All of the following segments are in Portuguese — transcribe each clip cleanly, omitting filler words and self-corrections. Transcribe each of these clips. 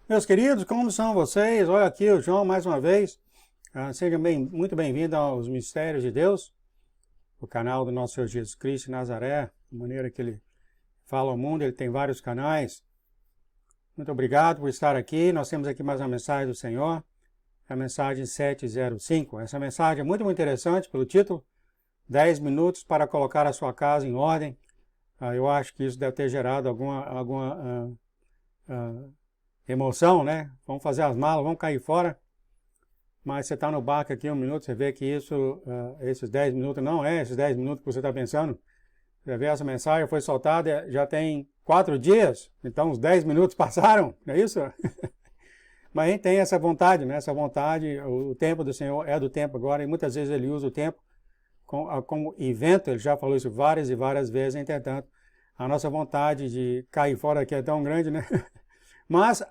Meus queridos, como são vocês? Olha aqui o João mais uma vez. Sejam muito bem-vindos aos Mistérios de Deus, o canal do nosso Senhor Jesus Cristo de Nazaré, a maneira que ele fala ao mundo, ele tem vários canais. Muito obrigado por estar aqui. Nós temos aqui mais uma mensagem do Senhor, a mensagem 705. Essa mensagem é muito interessante pelo título, 10 minutos para colocar a sua casa em ordem. Eu acho que isso deve ter gerado alguma emoção, né? Vamos fazer as malas, vamos cair fora. Mas você está no barco aqui 1 minuto, você vê que esses 10 minutos não é esses 10 minutos que você está pensando. Você vê, essa mensagem foi soltada já tem 4 dias, então os 10 minutos passaram, não é isso? Mas a gente tem essa vontade, né? Essa vontade, o tempo do Senhor é do tempo agora, e muitas vezes ele usa o tempo como evento, ele já falou isso várias e várias vezes, entretanto, a nossa vontade de cair fora aqui é tão grande, né? Mas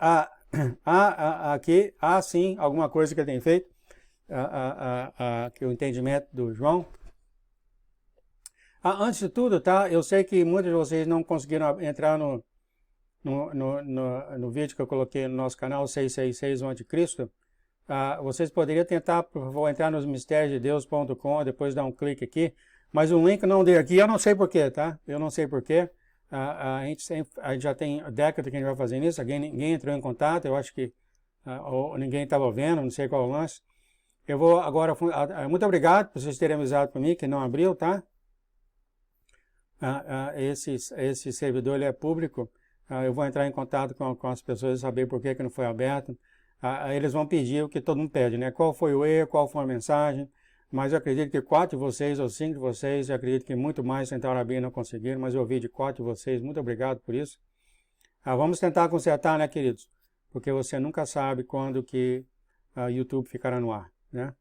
aqui há sim alguma coisa que ele tem feito, que o entendimento do João. Antes de tudo, tá? Eu sei que muitos de vocês não conseguiram entrar no vídeo que eu coloquei no nosso canal 666, o Anticristo. Vocês poderiam tentar, por favor, entrar nos misteriosdedeus.com, depois dar um clique aqui. Mas o link não deu aqui, eu não sei porquê, tá? Eu não sei porquê. A gente já tem década que a gente vai fazendo isso, ninguém entrou em contato, eu acho que ou ninguém estava vendo, não sei qual é o lance. Eu vou agora, muito obrigado por vocês terem avisado para mim que não abriu, tá? Esse servidor ele é público, eu vou entrar em contato com as pessoas e saber por que não foi aberto. Eles vão pedir o que todo mundo pede, né? Qual foi o erro, qual foi a mensagem. Mas eu acredito que 4 de vocês ou 5 de vocês, eu acredito que muito mais tentaram abrir e não conseguiram, mas eu ouvi de 4 de vocês, muito obrigado por isso. Vamos tentar consertar, né, queridos? Porque você nunca sabe quando que o YouTube ficará no ar, né?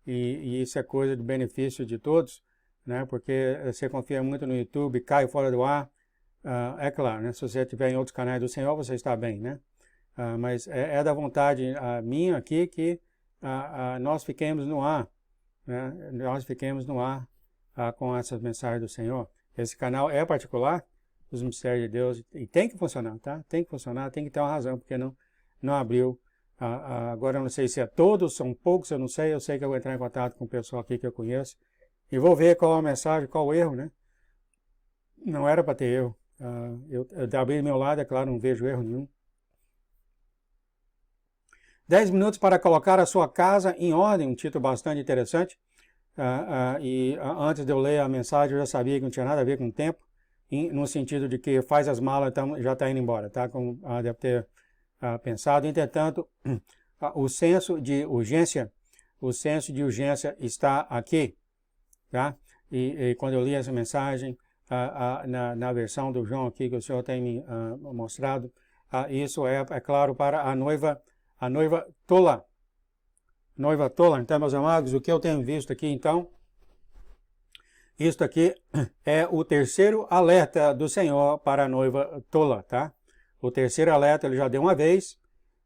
E isso é coisa do benefício de todos, né? Porque você confia muito no YouTube, cai fora do ar, é claro, né? Se você estiver em outros canais do Senhor, você está bem, né? Mas é da vontade minha aqui que nós fiquemos no ar, né? Nós fiquemos no ar com essas mensagens do Senhor. Esse canal é particular, os Mistérios de Deus, e tem que funcionar, tá? Tem que funcionar, tem que ter uma razão, porque não abriu. Agora eu não sei se é todos, são poucos, eu não sei. Eu sei que eu vou entrar em contato com o pessoal aqui que eu conheço e vou ver qual a mensagem, qual o erro, né? Não era para ter erro. Eu abri do meu lado, é claro, não vejo erro nenhum. 10 minutos para colocar a sua casa em ordem, um título bastante interessante. Antes de eu ler a mensagem, eu já sabia que não tinha nada a ver com o tempo, no sentido de que faz as malas, já está indo embora, tá? Como deve ter pensado. Entretanto, o senso de urgência está aqui, tá? E quando eu li essa mensagem, na versão do João aqui que o Senhor tem me mostrado, isso é claro para a noiva tola. Noiva tola. Então, meus amados, o que eu tenho visto aqui, então, isto aqui é o terceiro alerta do Senhor para a noiva tola, tá? O terceiro alerta ele já deu uma vez,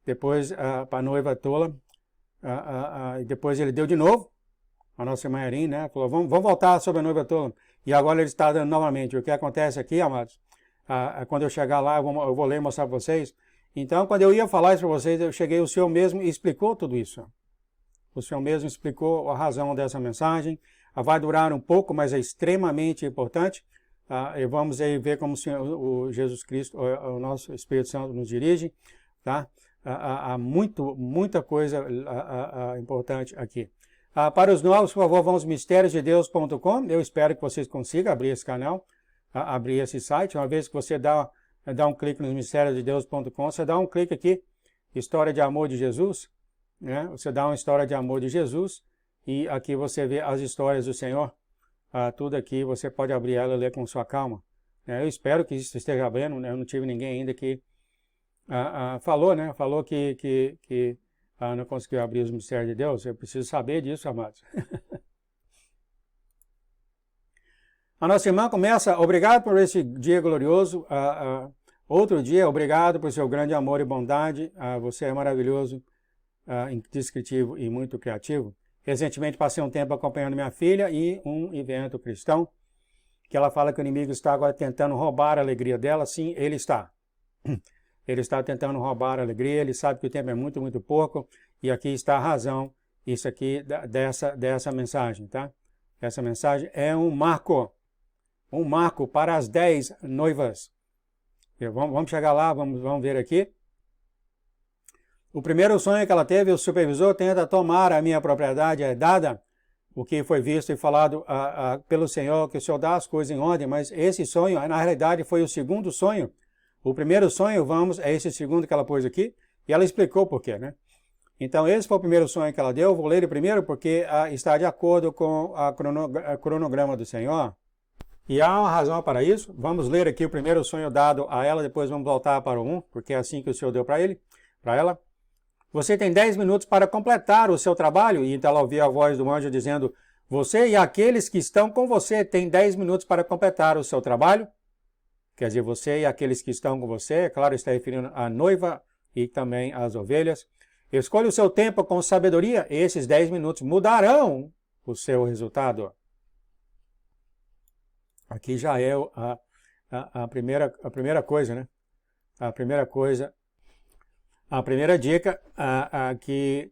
depois para a noiva tola, depois ele deu de novo, a nossa irmã Erin, né? Falou, vamos voltar sobre a noiva tola. E agora ele está dando novamente. O que acontece aqui, amados, quando eu chegar lá, eu vou ler e mostrar para vocês. Então, quando eu ia falar isso para vocês, eu cheguei, o Senhor mesmo explicou tudo isso. O Senhor mesmo explicou a razão dessa mensagem. Vai durar um pouco, mas é extremamente importante. E vamos aí ver como o Jesus Cristo, o nosso Espírito Santo nos dirige. Tá? Há muita coisa importante aqui. Para os novos, por favor, vamos misteriosdedeus.com. Eu espero que vocês consigam abrir esse canal, abrir esse site. Uma vez que você dá um clique nos misteriosdedeus.com, você dá um clique aqui, História de Amor de Jesus, né? Você dá uma história de amor de Jesus e aqui você vê as histórias do Senhor. Tudo aqui, você pode abrir ela e ler com sua calma. Eu espero que isso esteja abrindo, né? Eu não tive ninguém ainda que falou, né? Falou que não conseguiu abrir os mistérios de Deus. Eu preciso saber disso, amados. A nossa irmã começa, obrigado por esse dia glorioso. Outro dia, obrigado por seu grande amor e bondade. Você é maravilhoso, indescritível e muito criativo. Recentemente passei um tempo acompanhando minha filha e um evento cristão, que ela fala que o inimigo está agora tentando roubar a alegria dela. Sim, ele está. ele está tentando roubar a alegria, ele sabe que o tempo é muito, muito pouco, e aqui está a razão, isso aqui, dessa mensagem, tá? Essa mensagem é um marco para as 10 noivas. Vamos chegar lá, vamos ver aqui. O primeiro sonho que ela teve, o supervisor tenta tomar a minha propriedade herdada, o que foi visto e falado pelo Senhor, que o Senhor dá as coisas em ordem, mas esse sonho, na realidade, foi o segundo sonho. O primeiro sonho, é esse segundo que ela pôs aqui, e ela explicou por quê, né? Então, esse foi o primeiro sonho que ela deu. Vou ler ele primeiro porque está de acordo com o cronograma do Senhor. E há uma razão para isso. Vamos ler aqui o primeiro sonho dado a ela, depois vamos voltar para o 1, porque é assim que o Senhor deu para ela. Você tem 10 minutos para completar o seu trabalho. E então ela ouviu a voz do anjo dizendo, você e aqueles que estão com você têm 10 minutos para completar o seu trabalho. Quer dizer, você e aqueles que estão com você, é claro, está referindo à noiva e também às ovelhas. Escolha o seu tempo com sabedoria, e esses 10 minutos mudarão o seu resultado. Aqui já é a primeira coisa, né? A primeira dica, que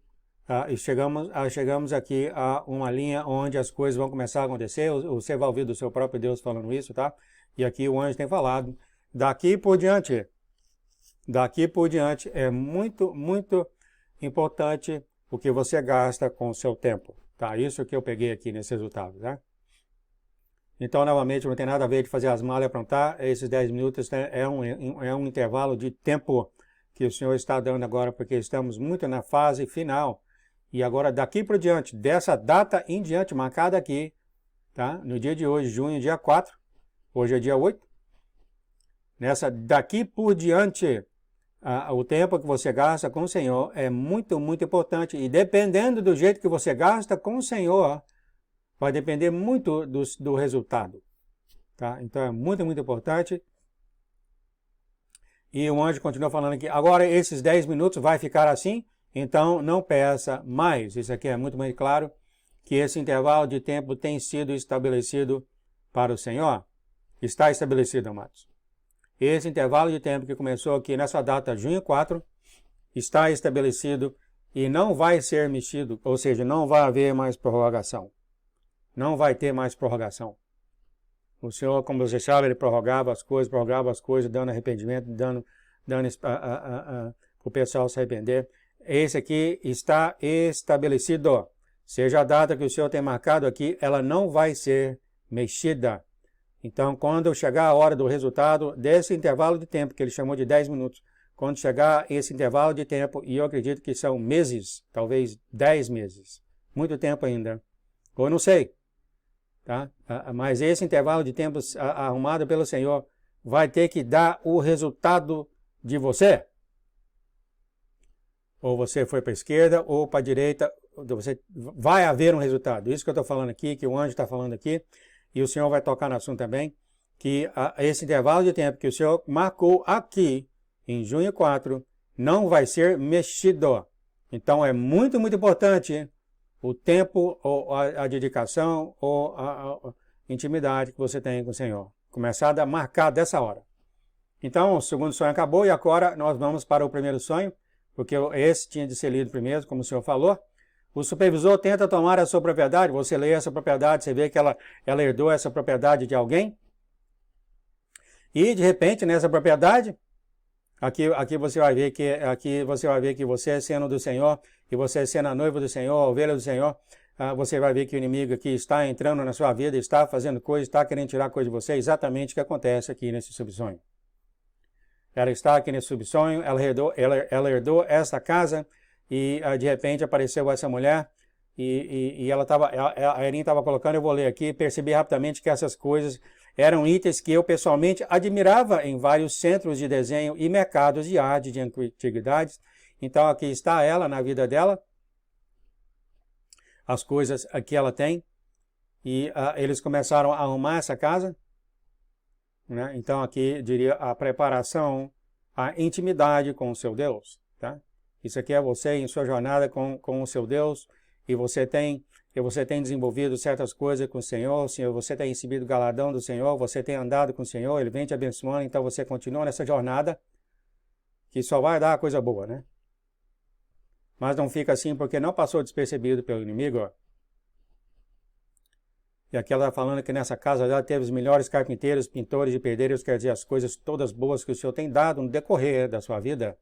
chegamos aqui a uma linha onde as coisas vão começar a acontecer. Você vai ouvir do seu próprio Deus falando isso, tá? E aqui o anjo tem falado. Daqui por diante é muito, muito importante o que você gasta com o seu tempo, tá? Isso que eu peguei aqui nesse resultado, tá? Então, novamente, não tem nada a ver de fazer as malas e aprontar. Esses 10 minutos, né, é um intervalo de tempo que o Senhor está dando agora, porque estamos muito na fase final. E agora, daqui por diante, dessa data em diante, marcada aqui, tá? No dia de hoje, junho, dia 4, hoje é dia 8. Daqui por diante, o tempo que você gasta com o Senhor é muito, muito importante. E dependendo do jeito que você gasta com o Senhor, vai depender muito do resultado. Tá? Então é muito, muito importante. E o anjo continua falando aqui, agora esses 10 minutos vai ficar assim, então não peça mais. Isso aqui é muito mais claro, que esse intervalo de tempo tem sido estabelecido para o Senhor. Está estabelecido, amados. Esse intervalo de tempo que começou aqui nessa data, junho 4, está estabelecido e não vai ser mexido, ou seja, não vai haver mais prorrogação. Não vai ter mais prorrogação. O Senhor, como você sabe, ele prorrogava as coisas, dando arrependimento, dando para o pessoal se arrepender. Esse aqui está estabelecido. Seja a data que o Senhor tem marcado aqui, ela não vai ser mexida. Então, quando chegar a hora do resultado desse intervalo de tempo, que ele chamou de 10 minutos, quando chegar esse intervalo de tempo, e eu acredito que são meses, talvez 10 meses, muito tempo ainda, ou não sei, tá? Mas esse intervalo de tempo arrumado pelo Senhor vai ter que dar o resultado de você. Ou você foi para a esquerda ou para a direita, vai haver um resultado. Isso que eu estou falando aqui, que o anjo está falando aqui, e o Senhor vai tocar no assunto também, que esse intervalo de tempo que o Senhor marcou aqui, em junho 4, não vai ser mexido. Então é muito, muito importante o tempo, ou a dedicação, ou a intimidade que você tem com o Senhor. Começar a marcar dessa hora. Então, o segundo sonho acabou e agora nós vamos para o primeiro sonho, porque esse tinha de ser lido primeiro, como o Senhor falou. O supervisor tenta tomar a sua propriedade, você lê essa propriedade, você vê que ela herdou essa propriedade de alguém. E, de repente, nessa propriedade, aqui você vai ver que você sendo do Senhor, e você sendo a noiva do Senhor, a ovelha do Senhor, você vai ver que o inimigo aqui está entrando na sua vida, está fazendo coisas, está querendo tirar coisa de você, exatamente o que acontece aqui nesse subsonho. Ela está aqui nesse subsonho, ela herdou esta casa, e de repente apareceu essa mulher, e a Erin estava colocando, eu vou ler aqui, percebi rapidamente que essas coisas eram itens que eu pessoalmente admirava em vários centros de desenho e mercados de arte de antiguidades. Então aqui está ela na vida dela, as coisas que ela tem, e eles começaram a arrumar essa casa, né? Então aqui diria a preparação, a intimidade com o seu Deus, tá? Isso aqui é você em sua jornada com o seu Deus, e você tem desenvolvido certas coisas com o Senhor, você tem recebido o galardão do Senhor, você tem andado com o Senhor, Ele vem te abençoando, então você continua nessa jornada, que só vai dar coisa boa, né? Mas não fica assim porque não passou despercebido pelo inimigo, ó. E aqui ela está falando que nessa casa já teve os melhores carpinteiros, pintores e pedreiros, quer dizer, as coisas todas boas que o Senhor tem dado no decorrer da sua vida.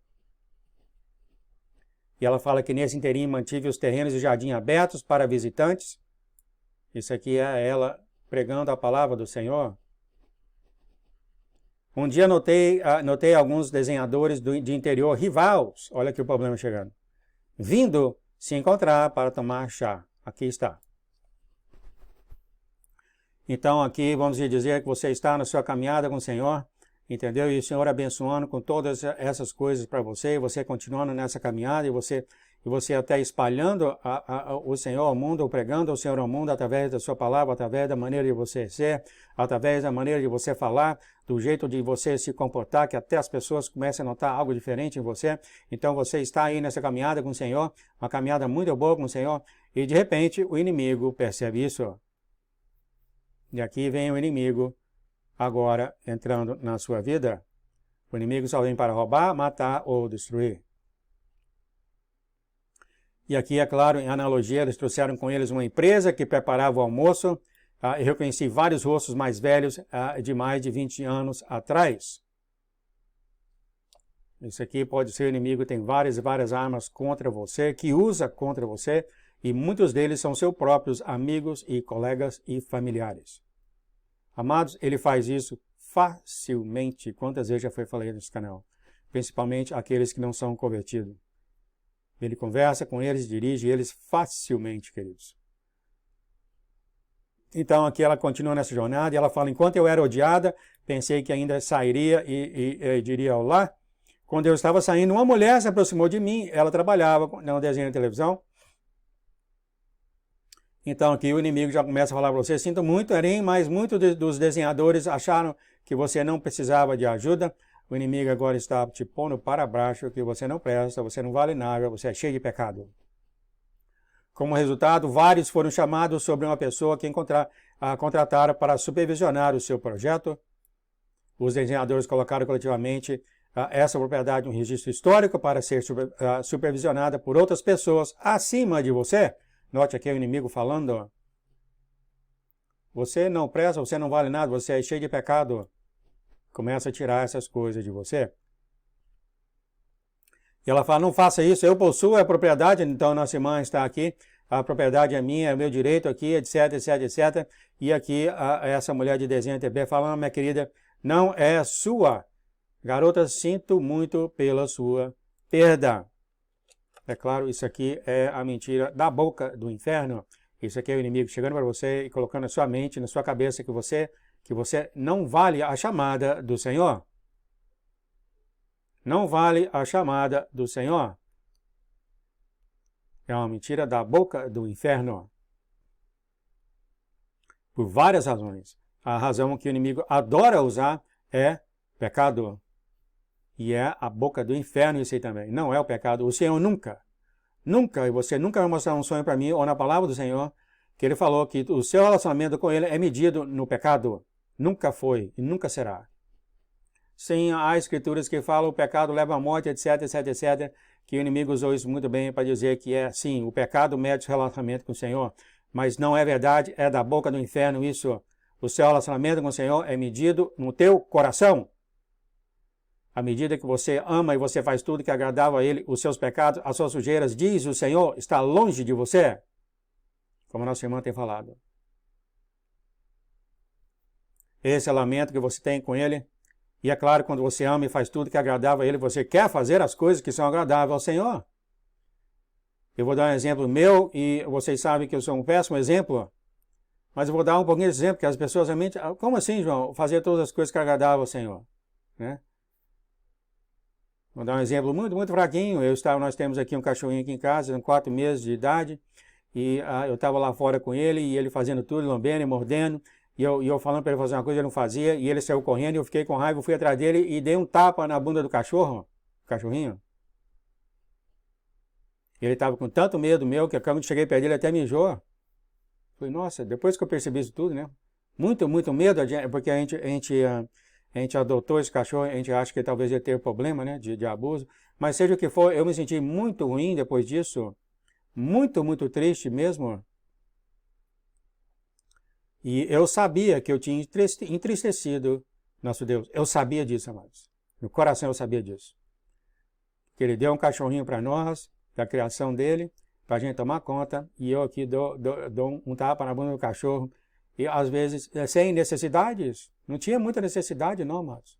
E ela fala que nesse inteirinho mantive os terrenos e jardim abertos para visitantes. Isso aqui é ela pregando a palavra do Senhor. Um dia notei alguns desenhadores de interior rivais, olha aqui o problema chegando, vindo se encontrar para tomar chá. Aqui está. Então aqui vamos dizer que você está na sua caminhada com o Senhor, entendeu? E o Senhor abençoando com todas essas coisas para você, e você continuando nessa caminhada, e você até espalhando o Senhor ao mundo, ou pregando o Senhor ao mundo através da sua palavra, através da maneira de você ser, através da maneira de você falar, do jeito de você se comportar, que até as pessoas comecem a notar algo diferente em você. Então você está aí nessa caminhada com o Senhor, uma caminhada muito boa com o Senhor, e de repente o inimigo percebe isso. E aqui vem o inimigo agora entrando na sua vida. O inimigo só vem para roubar, matar ou destruir. E aqui, é claro, em analogia, eles trouxeram com eles uma empresa que preparava o almoço. Eu reconheci vários rostos mais velhos de mais de 20 anos atrás. Isso aqui pode ser o inimigo, tem várias e várias armas contra você, que usa contra você. E muitos deles são seus próprios amigos e colegas e familiares. Amados, ele faz isso facilmente. Quantas vezes já foi falado nesse canal? Principalmente aqueles que não são convertidos. Ele conversa com eles, dirige eles facilmente, queridos. Então aqui ela continua nessa jornada e ela fala, enquanto eu era odiada, pensei que ainda sairia e diria olá. Quando eu estava saindo, uma mulher se aproximou de mim, ela trabalhava no desenho de televisão. Então aqui o inimigo já começa a falar para você, sinto muito, Erim, mas muitos dos desenhadores acharam que você não precisava de ajuda. O inimigo agora está te pondo para baixo, que você não presta, você não vale nada, você é cheio de pecado. Como resultado, vários foram chamados sobre uma pessoa que contrataram para supervisionar o seu projeto. Os desenhadores colocaram coletivamente essa propriedade em um registro histórico para ser supervisionada por outras pessoas acima de você. Note aqui o inimigo falando, você não presta, você não vale nada, você é cheio de pecado. Começa a tirar essas coisas de você. E ela fala, não faça isso, eu possuo a propriedade, então nossa irmã está aqui, a propriedade é minha, é meu direito aqui, etc, etc, etc. E aqui essa mulher de desenho TV falando, minha querida, não é sua. Garota, sinto muito pela sua perda. É claro, isso aqui é a mentira da boca do inferno. Isso aqui é o inimigo chegando para você e colocando na sua mente, na sua cabeça, que você não vale a chamada do Senhor. Não vale a chamada do Senhor. É uma mentira da boca do inferno. Por várias razões. A razão que o inimigo adora usar é pecado. E é a boca do inferno isso aí também. Não é o pecado. O Senhor nunca, e você nunca vai mostrar um sonho para mim, ou na palavra do Senhor, que Ele falou que o seu relacionamento com Ele é medido no pecado. Nunca foi e nunca será. Sim, há escrituras que falam o pecado leva à morte, etc, etc, etc, que o inimigo usou isso muito bem para dizer que é, sim, o pecado mede o relacionamento com o Senhor, mas não é verdade, é da boca do inferno isso. O seu relacionamento com o Senhor é medido no teu coração. À medida que você ama e você faz tudo que é agradável a Ele, os seus pecados, as suas sujeiras, diz o Senhor, está longe de você. Como a nossa irmã tem falado. Esse é o lamento que você tem com Ele. E é claro, quando você ama e faz tudo que é agradável a Ele, você quer fazer as coisas que são agradáveis ao Senhor. Eu vou dar um exemplo meu, e vocês sabem que eu sou um péssimo exemplo, mas eu vou dar um pouquinho de exemplo, que as pessoas realmente... Como assim, João? Fazer todas as coisas que é agradável ao Senhor? Né? Vou dar um exemplo muito, muito fraquinho. Nós temos aqui um cachorrinho aqui em casa, com 4 meses de idade, e eu estava lá fora com ele, e ele fazendo tudo, lambendo e mordendo, e eu falando para ele fazer uma coisa, ele não fazia, e ele saiu correndo, e eu fiquei com raiva, fui atrás dele e dei um tapa na bunda do cachorrinho. Ele estava com tanto medo meu, que quando cheguei perto dele, até mijou. Falei, nossa, depois que eu percebi isso tudo, né? Muito, muito medo, porque a gente a gente adotou esse cachorro, a gente acha que talvez ele tenha problema, né, de abuso. Mas seja o que for, eu me senti muito ruim depois disso. Muito, muito triste mesmo. E eu sabia que eu tinha entristecido nosso Deus. Eu sabia disso, amados. No coração eu sabia disso. Que ele deu um cachorrinho para nós, da criação dele, para a gente tomar conta, e eu aqui dou um tapa na bunda do cachorro, e às vezes sem necessidades. Não tinha muita necessidade não, amados.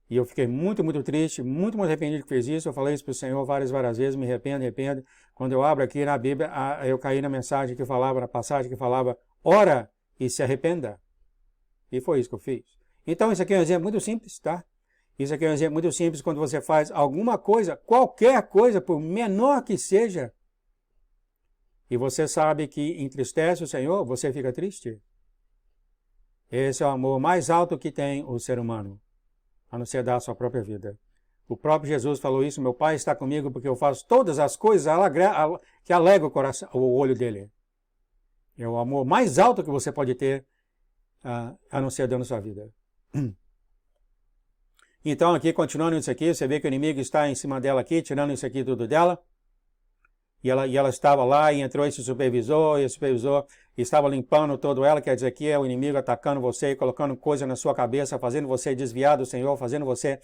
E eu fiquei muito, muito triste, muito, muito arrependido que fiz isso. Eu falei isso para o Senhor várias vezes, me arrependo. Quando eu abro aqui na Bíblia, eu caí na mensagem que falava, na passagem que falava, ora e se arrependa. E foi isso que eu fiz. Então isso aqui é um exemplo muito simples, tá? Isso aqui é um exemplo muito simples quando você faz alguma coisa, qualquer coisa, por menor que seja, e você sabe que entristece o Senhor, você fica triste. Esse é o amor mais alto que tem o ser humano, a não ser dar a sua própria vida. O próprio Jesus falou isso, meu Pai está comigo porque eu faço todas as coisas que alegram o coração, o olho dele. É o amor mais alto que você pode ter, a não ser dando a sua vida. Então aqui, continuando isso aqui, você vê que o inimigo está em cima dela aqui, tirando isso aqui tudo dela. E ela estava lá e entrou esse supervisor, e o supervisor estava limpando todo ela, quer dizer que é o inimigo atacando você e colocando coisa na sua cabeça, fazendo você desviar do Senhor, fazendo você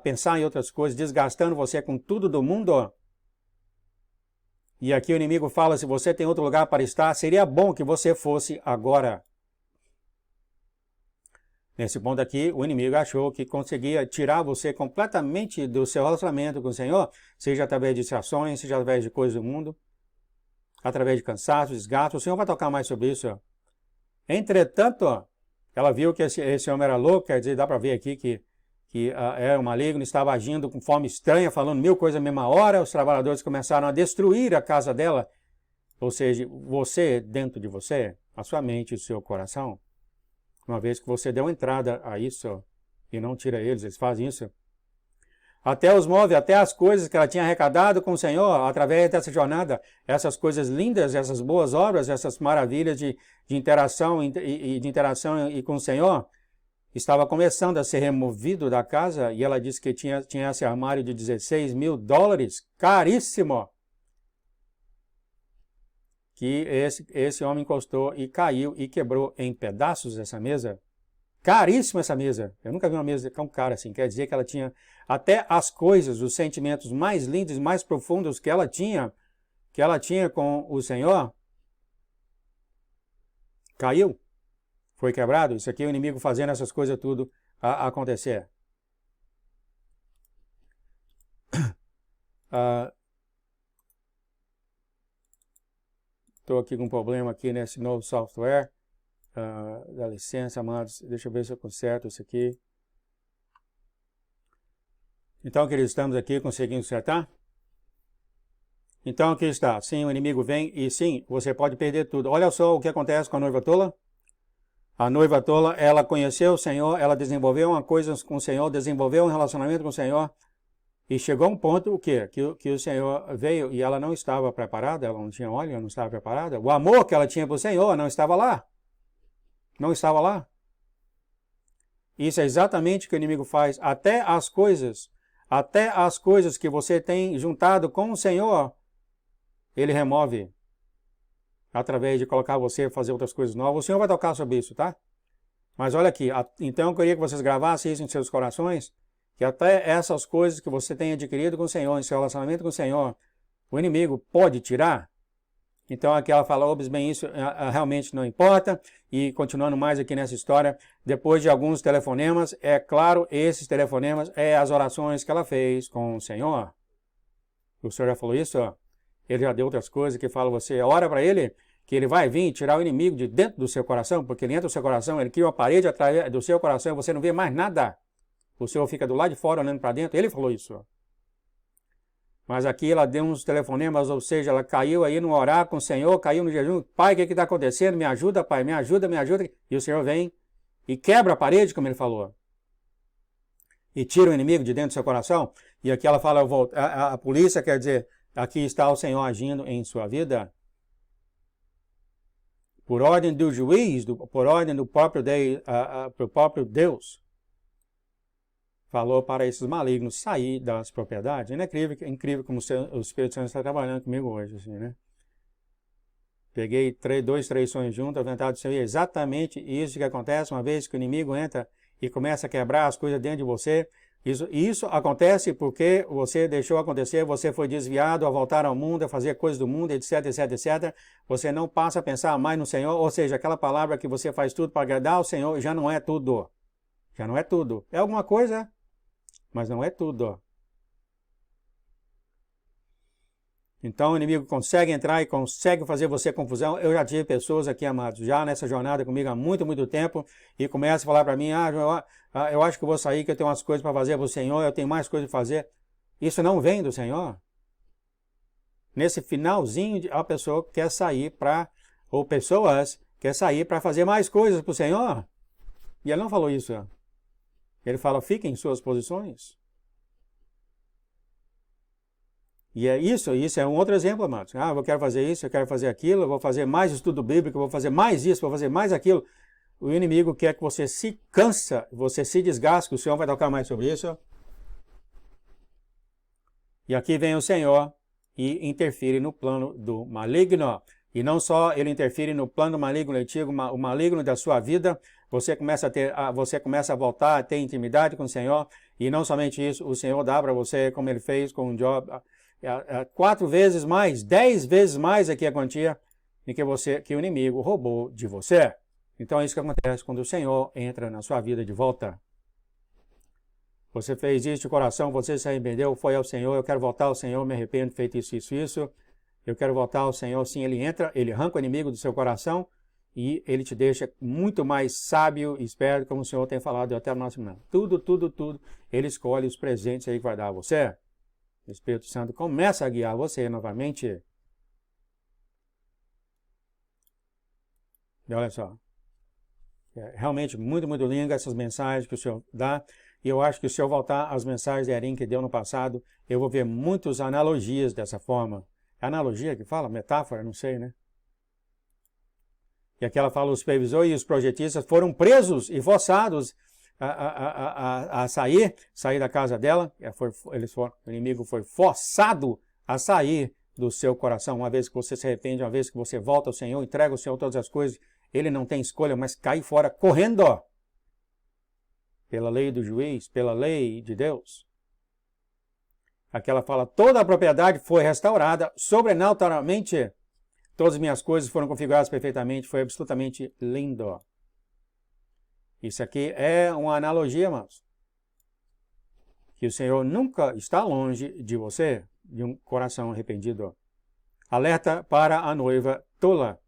pensar em outras coisas, desgastando você com tudo do mundo. E aqui o inimigo fala, se você tem outro lugar para estar, seria bom que você fosse agora. Nesse ponto aqui, o inimigo achou que conseguia tirar você completamente do seu relacionamento com o Senhor, seja através de distrações, seja através de coisas do mundo, através de cansaço, desgaste. O Senhor vai tocar mais sobre isso. Entretanto, ela viu que esse homem era louco, quer dizer, dá para ver aqui que era um maligno, estava agindo com forma estranha, falando 1000 coisas na mesma hora. Os trabalhadores começaram a destruir a casa dela, ou seja, você, dentro de você, a sua mente e o seu coração. Uma vez que você deu entrada a isso e não tira eles fazem isso. Até os móveis, até as coisas que ela tinha arrecadado com o Senhor através dessa jornada, essas coisas lindas, essas boas obras, essas maravilhas de interação e com o Senhor, estava começando a ser removido da casa e ela disse que tinha esse armário de $16.000, caríssimo, que esse homem encostou e caiu e quebrou em pedaços essa mesa. Caríssima essa mesa. Eu nunca vi uma mesa tão cara assim. Quer dizer que ela tinha até as coisas, os sentimentos mais lindos, mais profundos que ela tinha com o Senhor, caiu. Foi quebrado. Isso aqui é o inimigo fazendo essas coisas tudo acontecer. Estou aqui com um problema aqui nesse novo software. Dá licença, amados. Deixa eu ver se eu conserto isso aqui. Então, queridos, estamos aqui conseguindo consertar. Então, aqui está. Sim, o inimigo vem e sim, você pode perder tudo. Olha só o que acontece com a noiva tola. A noiva tola, ela conheceu o Senhor, ela desenvolveu uma coisa com o Senhor, desenvolveu um relacionamento com o Senhor. E chegou um ponto, o quê? Que o Senhor veio e ela não estava preparada, ela não tinha óleo, ela não estava preparada. O amor que ela tinha para o Senhor não estava lá. Não estava lá. Isso é exatamente o que o inimigo faz. Até as coisas que você tem juntado com o Senhor, ele remove. Através de colocar você a fazer outras coisas novas. O Senhor vai tocar sobre isso, tá? Mas olha aqui, então eu queria que vocês gravassem isso em seus corações, que até essas coisas que você tem adquirido com o Senhor, em seu relacionamento com o Senhor, o inimigo pode tirar. Então aqui ela fala, bem, isso realmente não importa. E continuando mais aqui nessa história, depois de alguns telefonemas, é claro, esses telefonemas é as orações que ela fez com o Senhor. O Senhor já falou isso, ó. Ele já deu outras coisas que fala, você ora para ele, que ele vai vir tirar o inimigo de dentro do seu coração, porque ele entra no seu coração, ele cria uma parede atrás do seu coração e você não vê mais nada. O Senhor fica do lado de fora olhando para dentro. Ele falou isso. Mas aqui ela deu uns telefonemas, ou seja, ela caiu aí no orar com o Senhor, caiu no jejum. Pai, o que está acontecendo? Me ajuda, Pai, me ajuda, me ajuda. E o Senhor vem e quebra a parede, como ele falou. E tira o inimigo de dentro do seu coração. E aqui ela fala, a polícia quer dizer, aqui está o Senhor agindo em sua vida. por ordem do juiz, por ordem do próprio Deus, falou para esses malignos sair das propriedades. É incrível como o Espírito Santo está trabalhando comigo hoje, assim, né? Peguei 3 sonhos juntos, a vontade do Senhor, é exatamente isso que acontece uma vez que o inimigo entra e começa a quebrar as coisas dentro de você. Isso acontece porque você deixou acontecer, você foi desviado a voltar ao mundo, a fazer coisas do mundo, etc, etc, etc. Você não passa a pensar mais no Senhor, ou seja, aquela palavra que você faz tudo para agradar ao Senhor já não é tudo. Já não é tudo. É alguma coisa, mas não é tudo. Então o inimigo consegue entrar e consegue fazer você confusão. Eu já tive pessoas aqui, amados, já nessa jornada comigo há muito, muito tempo, e começa a falar para mim, eu acho que eu vou sair, que eu tenho umas coisas para fazer para o Senhor, eu tenho mais coisas para fazer. Isso não vem do Senhor. Nesse finalzinho, a pessoa quer sair ou pessoas quer sair para fazer mais coisas para o Senhor. E ele não falou isso. Ele fala, fiquem em suas posições. E isso é um outro exemplo, amados. Eu quero fazer isso, eu quero fazer aquilo, eu vou fazer mais estudo bíblico, eu vou fazer mais isso, vou fazer mais aquilo. O inimigo quer que você se cansa, você se desgaste, que o Senhor vai tocar mais sobre isso. E aqui vem o Senhor e interfere no plano do maligno. E não só ele interfere no plano maligno antigo, o maligno da sua vida, você começa a voltar a ter intimidade com o Senhor. E não somente isso, o Senhor dá para você, como ele fez com Job, 4 vezes mais, 10 vezes mais aqui a quantia que o inimigo roubou de você. Então é isso que acontece quando o Senhor entra na sua vida de volta. Você fez isso de coração, você se arrependeu, foi ao Senhor, eu quero voltar ao Senhor, me arrependo, feito isso. Eu quero voltar ao Senhor, sim, ele entra, ele arranca o inimigo do seu coração e ele te deixa muito mais sábio e esperto, como o Senhor tem falado até o nosso momento. Tudo, ele escolhe os presentes aí que vai dar a você. O Espírito Santo começa a guiar você novamente. E olha só. É realmente muito, muito lindo essas mensagens que o Senhor dá. E eu acho que se eu voltar às mensagens de Erim que deu no passado, eu vou ver muitas analogias dessa forma. É analogia que fala? Metáfora? Não sei, né? E aqui ela fala, os supervisores e os projetistas foram presos e forçados a sair da casa dela. O inimigo foi forçado a sair do seu coração. Uma vez que você se arrepende, uma vez que você volta ao Senhor, entrega ao Senhor todas as coisas, ele não tem escolha, mas cai fora correndo. Pela lei do juiz, pela lei de Deus. Aqui ela fala, toda a propriedade foi restaurada, sobrenaturalmente, todas as minhas coisas foram configuradas perfeitamente, foi absolutamente lindo. Isso aqui é uma analogia, irmãos. Que o Senhor nunca está longe de você, de um coração arrependido. Alerta para a noiva tola.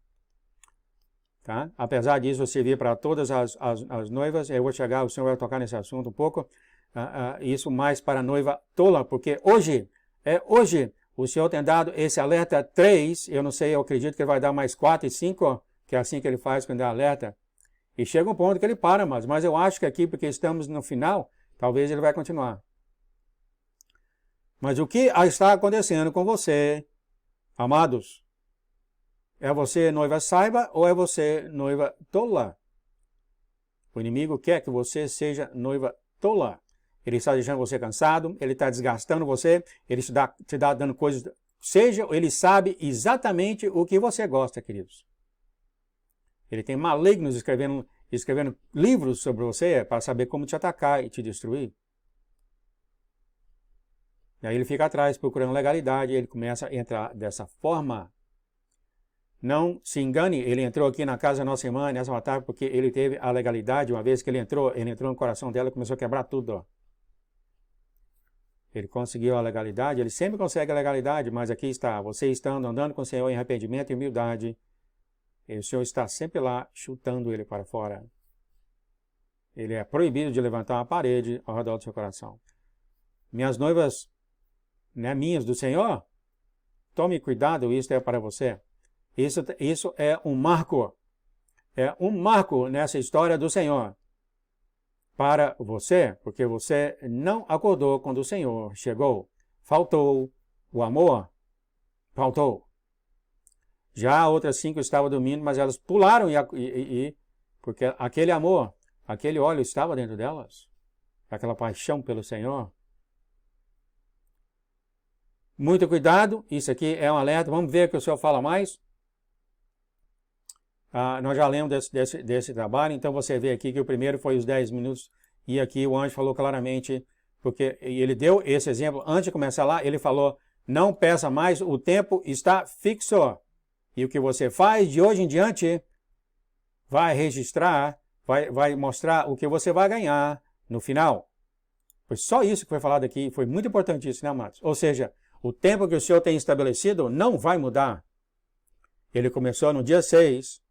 Tá? Apesar disso, você vir para todas as noivas, eu vou chegar, o Senhor vai tocar nesse assunto um pouco, isso mais para a noiva tola, porque hoje o Senhor tem dado esse alerta 3, eu não sei, eu acredito que ele vai dar mais 4 e 5, que é assim que ele faz quando dá alerta, e chega um ponto que ele para, mas eu acho que aqui, porque estamos no final, talvez ele vai continuar. Mas o que está acontecendo com você, amados? É você noiva saiba ou é você noiva tola? O inimigo quer que você seja noiva tola. Ele está deixando você cansado, ele está desgastando você, ele te dá dando coisas. Ele sabe exatamente o que você gosta, queridos. Ele tem malignos escrevendo livros sobre você para saber como te atacar e te destruir. E aí ele fica atrás procurando legalidade e ele começa a entrar dessa forma. Não se engane, ele entrou aqui na casa da nossa irmã nessa tarde porque ele teve a legalidade. Uma vez que ele entrou no coração dela e começou a quebrar tudo. Ó. Ele conseguiu a legalidade, ele sempre consegue a legalidade, mas aqui está, você estando andando com o Senhor em arrependimento e humildade, e o Senhor está sempre lá chutando ele para fora. Ele é proibido de levantar uma parede ao redor do seu coração. Minhas noivas, né, minhas do Senhor, tome cuidado, isso é para você. Isso é um marco nessa história do Senhor para você, porque você não acordou quando o Senhor chegou. Faltou o amor, faltou. Já outras 5 estavam dormindo, mas elas pularam porque aquele amor, aquele óleo estava dentro delas. Aquela paixão pelo Senhor. Muito cuidado, isso aqui é um alerta. Vamos ver o que o Senhor fala mais. Nós já lemos desse trabalho, então você vê aqui que o primeiro foi os 10 minutos, e aqui o anjo falou claramente, porque ele deu esse exemplo, antes de começar lá, ele falou, não peça mais, o tempo está fixo, e o que você faz de hoje em diante, vai registrar, vai mostrar o que você vai ganhar no final. Foi só isso que foi falado aqui, foi muito importante isso, né, amados? Ou seja, o tempo que o Senhor tem estabelecido não vai mudar. Ele começou no dia 6,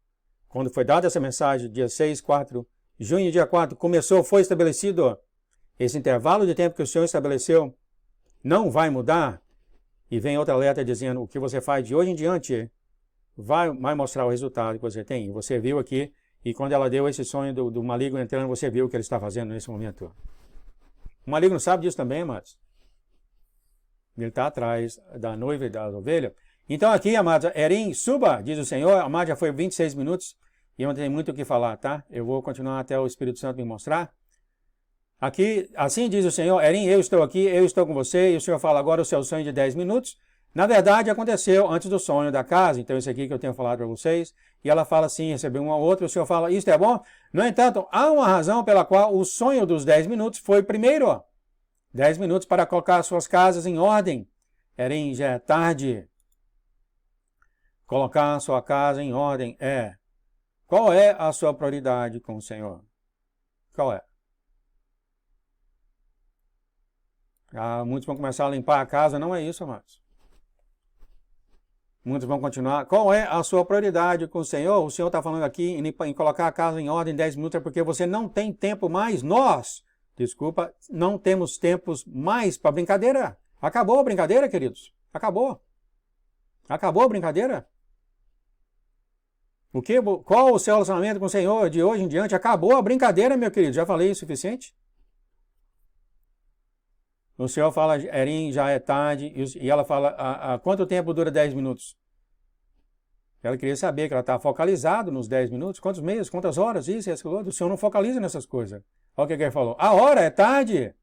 quando foi dada essa mensagem, dia 6, 4, junho, dia 4, foi estabelecido. Esse intervalo de tempo que o Senhor estabeleceu não vai mudar. E vem outra alerta dizendo, o que você faz de hoje em diante vai mostrar o resultado que você tem. Você viu aqui, e quando ela deu esse sonho do maligno entrando, você viu o que ele está fazendo nesse momento. O maligno sabe disso também, amados. Ele está atrás da noiva e da ovelha. Então aqui, amados, Erim, suba, diz o Senhor. Amados, já foi 26 minutos e eu não tenho muito o que falar, tá? Eu vou continuar até o Espírito Santo me mostrar. Aqui, assim diz o Senhor, Erim, eu estou aqui, eu estou com você. E o Senhor fala agora o seu sonho de 10 minutos. Na verdade, aconteceu antes do sonho da casa. Então, isso aqui que eu tenho falado para vocês. E ela fala assim, recebeu um ao outro. O Senhor fala, isto é bom. No entanto, há uma razão pela qual o sonho dos 10 minutos foi primeiro. 10 minutos para colocar suas casas em ordem. Erim, já é tarde. Colocar a sua casa em ordem é. Qual é a sua prioridade com o Senhor? Qual é? Muitos vão começar a limpar a casa. Não é isso, amados. Muitos vão continuar. Qual é a sua prioridade com o Senhor? O Senhor está falando aqui em colocar a casa em ordem em 10 minutos, é porque você não tem tempo mais. Não temos tempos mais para brincadeira. Acabou a brincadeira, queridos. Acabou. Acabou a brincadeira. Qual o seu relacionamento com o Senhor de hoje em diante? Acabou a brincadeira, meu querido. Já falei o suficiente? O Senhor fala, Erim, já é tarde, e ela fala, quanto tempo dura 10 minutos? Ela queria saber que ela está focalizada nos 10 minutos, quantos meses, quantas horas, isso, o Senhor não focaliza nessas coisas. Olha o que ele falou, a hora é tarde.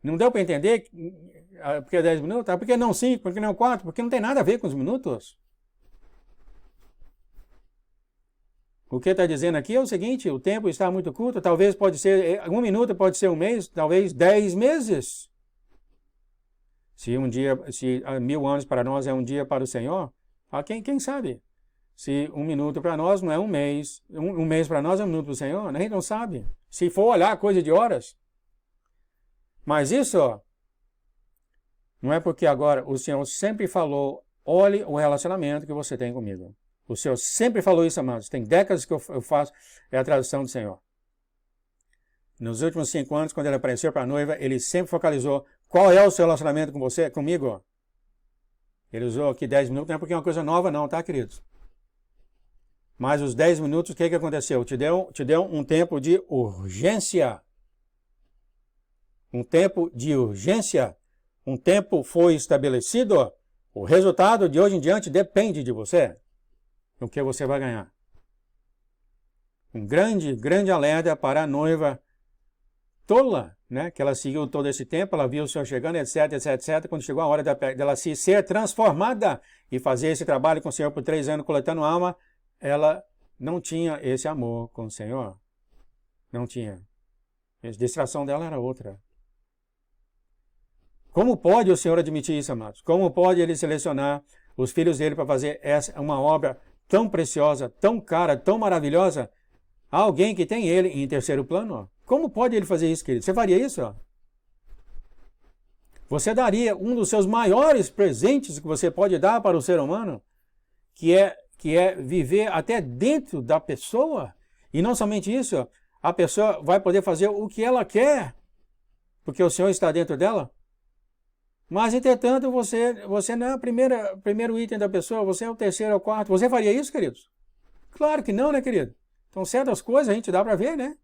Não deu para entender porque é 10 minutos? Por que não 5, por que não 4? Porque não tem nada a ver com os minutos. O que está dizendo aqui é o seguinte, o tempo está muito curto, talvez pode ser, 1 minuto pode ser 1 mês, talvez 10 meses. Se 1000 anos para nós é um dia para o Senhor, quem sabe? Se 1 minuto para nós não é 1 mês, 1 mês para nós é 1 minuto para o Senhor, a gente não sabe. Se for olhar coisa de horas. Mas isso, não é porque agora o Senhor sempre falou, olhe o relacionamento que você tem comigo. O Senhor sempre falou isso, amados. Tem décadas que eu faço, é a tradução do Senhor. Nos últimos 5 anos, quando ele apareceu para a noiva, ele sempre focalizou qual é o seu relacionamento com você, comigo. Ele usou aqui 10 minutos, não é porque é uma coisa nova não, tá, queridos? Mas os 10 minutos, o que aconteceu? Te deu um tempo de urgência. Um tempo de urgência. Um tempo foi estabelecido. O resultado de hoje em diante depende de você. O que você vai ganhar. Um grande alerta para a noiva tola, né? Que ela seguiu todo esse tempo, ela viu o Senhor chegando, etc. Quando chegou a hora dela ser transformada e fazer esse trabalho com o Senhor por 3 anos, coletando alma, ela não tinha esse amor com o Senhor. Não tinha. A distração dela era outra. Como pode o Senhor admitir isso, amados? Como pode Ele selecionar os filhos dele para fazer uma obra tão preciosa, tão cara, tão maravilhosa, a alguém que tem ele em terceiro plano? Como pode ele fazer isso, querido? Você faria isso? Você daria um dos seus maiores presentes que você pode dar para o ser humano, que é viver até dentro da pessoa. E não somente isso, a pessoa vai poder fazer o que ela quer, porque o Senhor está dentro dela. Mas, entretanto, você não é o primeiro item da pessoa, você é o terceiro ou quarto. Você faria isso, queridos? Claro que não, né, querido? Então, certas coisas a gente dá para ver, né?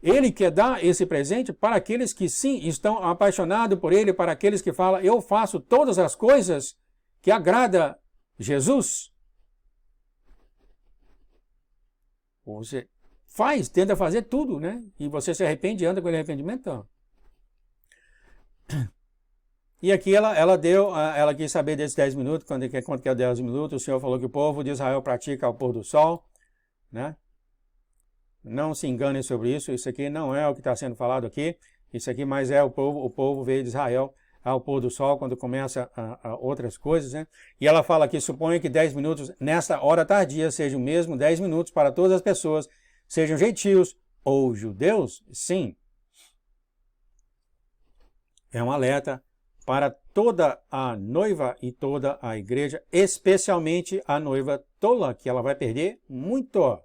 Ele quer dar esse presente para aqueles que, sim, estão apaixonados por Ele, para aqueles que falam, eu faço todas as coisas que agrada Jesus. Você tenta fazer tudo, né? E você se arrepende e anda com ele arrependimento, não. E aqui ela quis saber desses 10 minutos, quanto que é 10 minutos, o Senhor falou que o povo de Israel pratica o pôr do sol, né? Não se enganem sobre isso, isso aqui não é o que está sendo falado aqui, isso aqui mais é o povo veio de Israel ao pôr do sol, quando começa outras coisas, né? E ela fala aqui, suponha que 10 minutos, nesta hora tardia, sejam mesmo 10 minutos para todas as pessoas, sejam gentios ou judeus, sim. É um alerta para toda a noiva e toda a igreja, especialmente a noiva tola, que ela vai perder muito.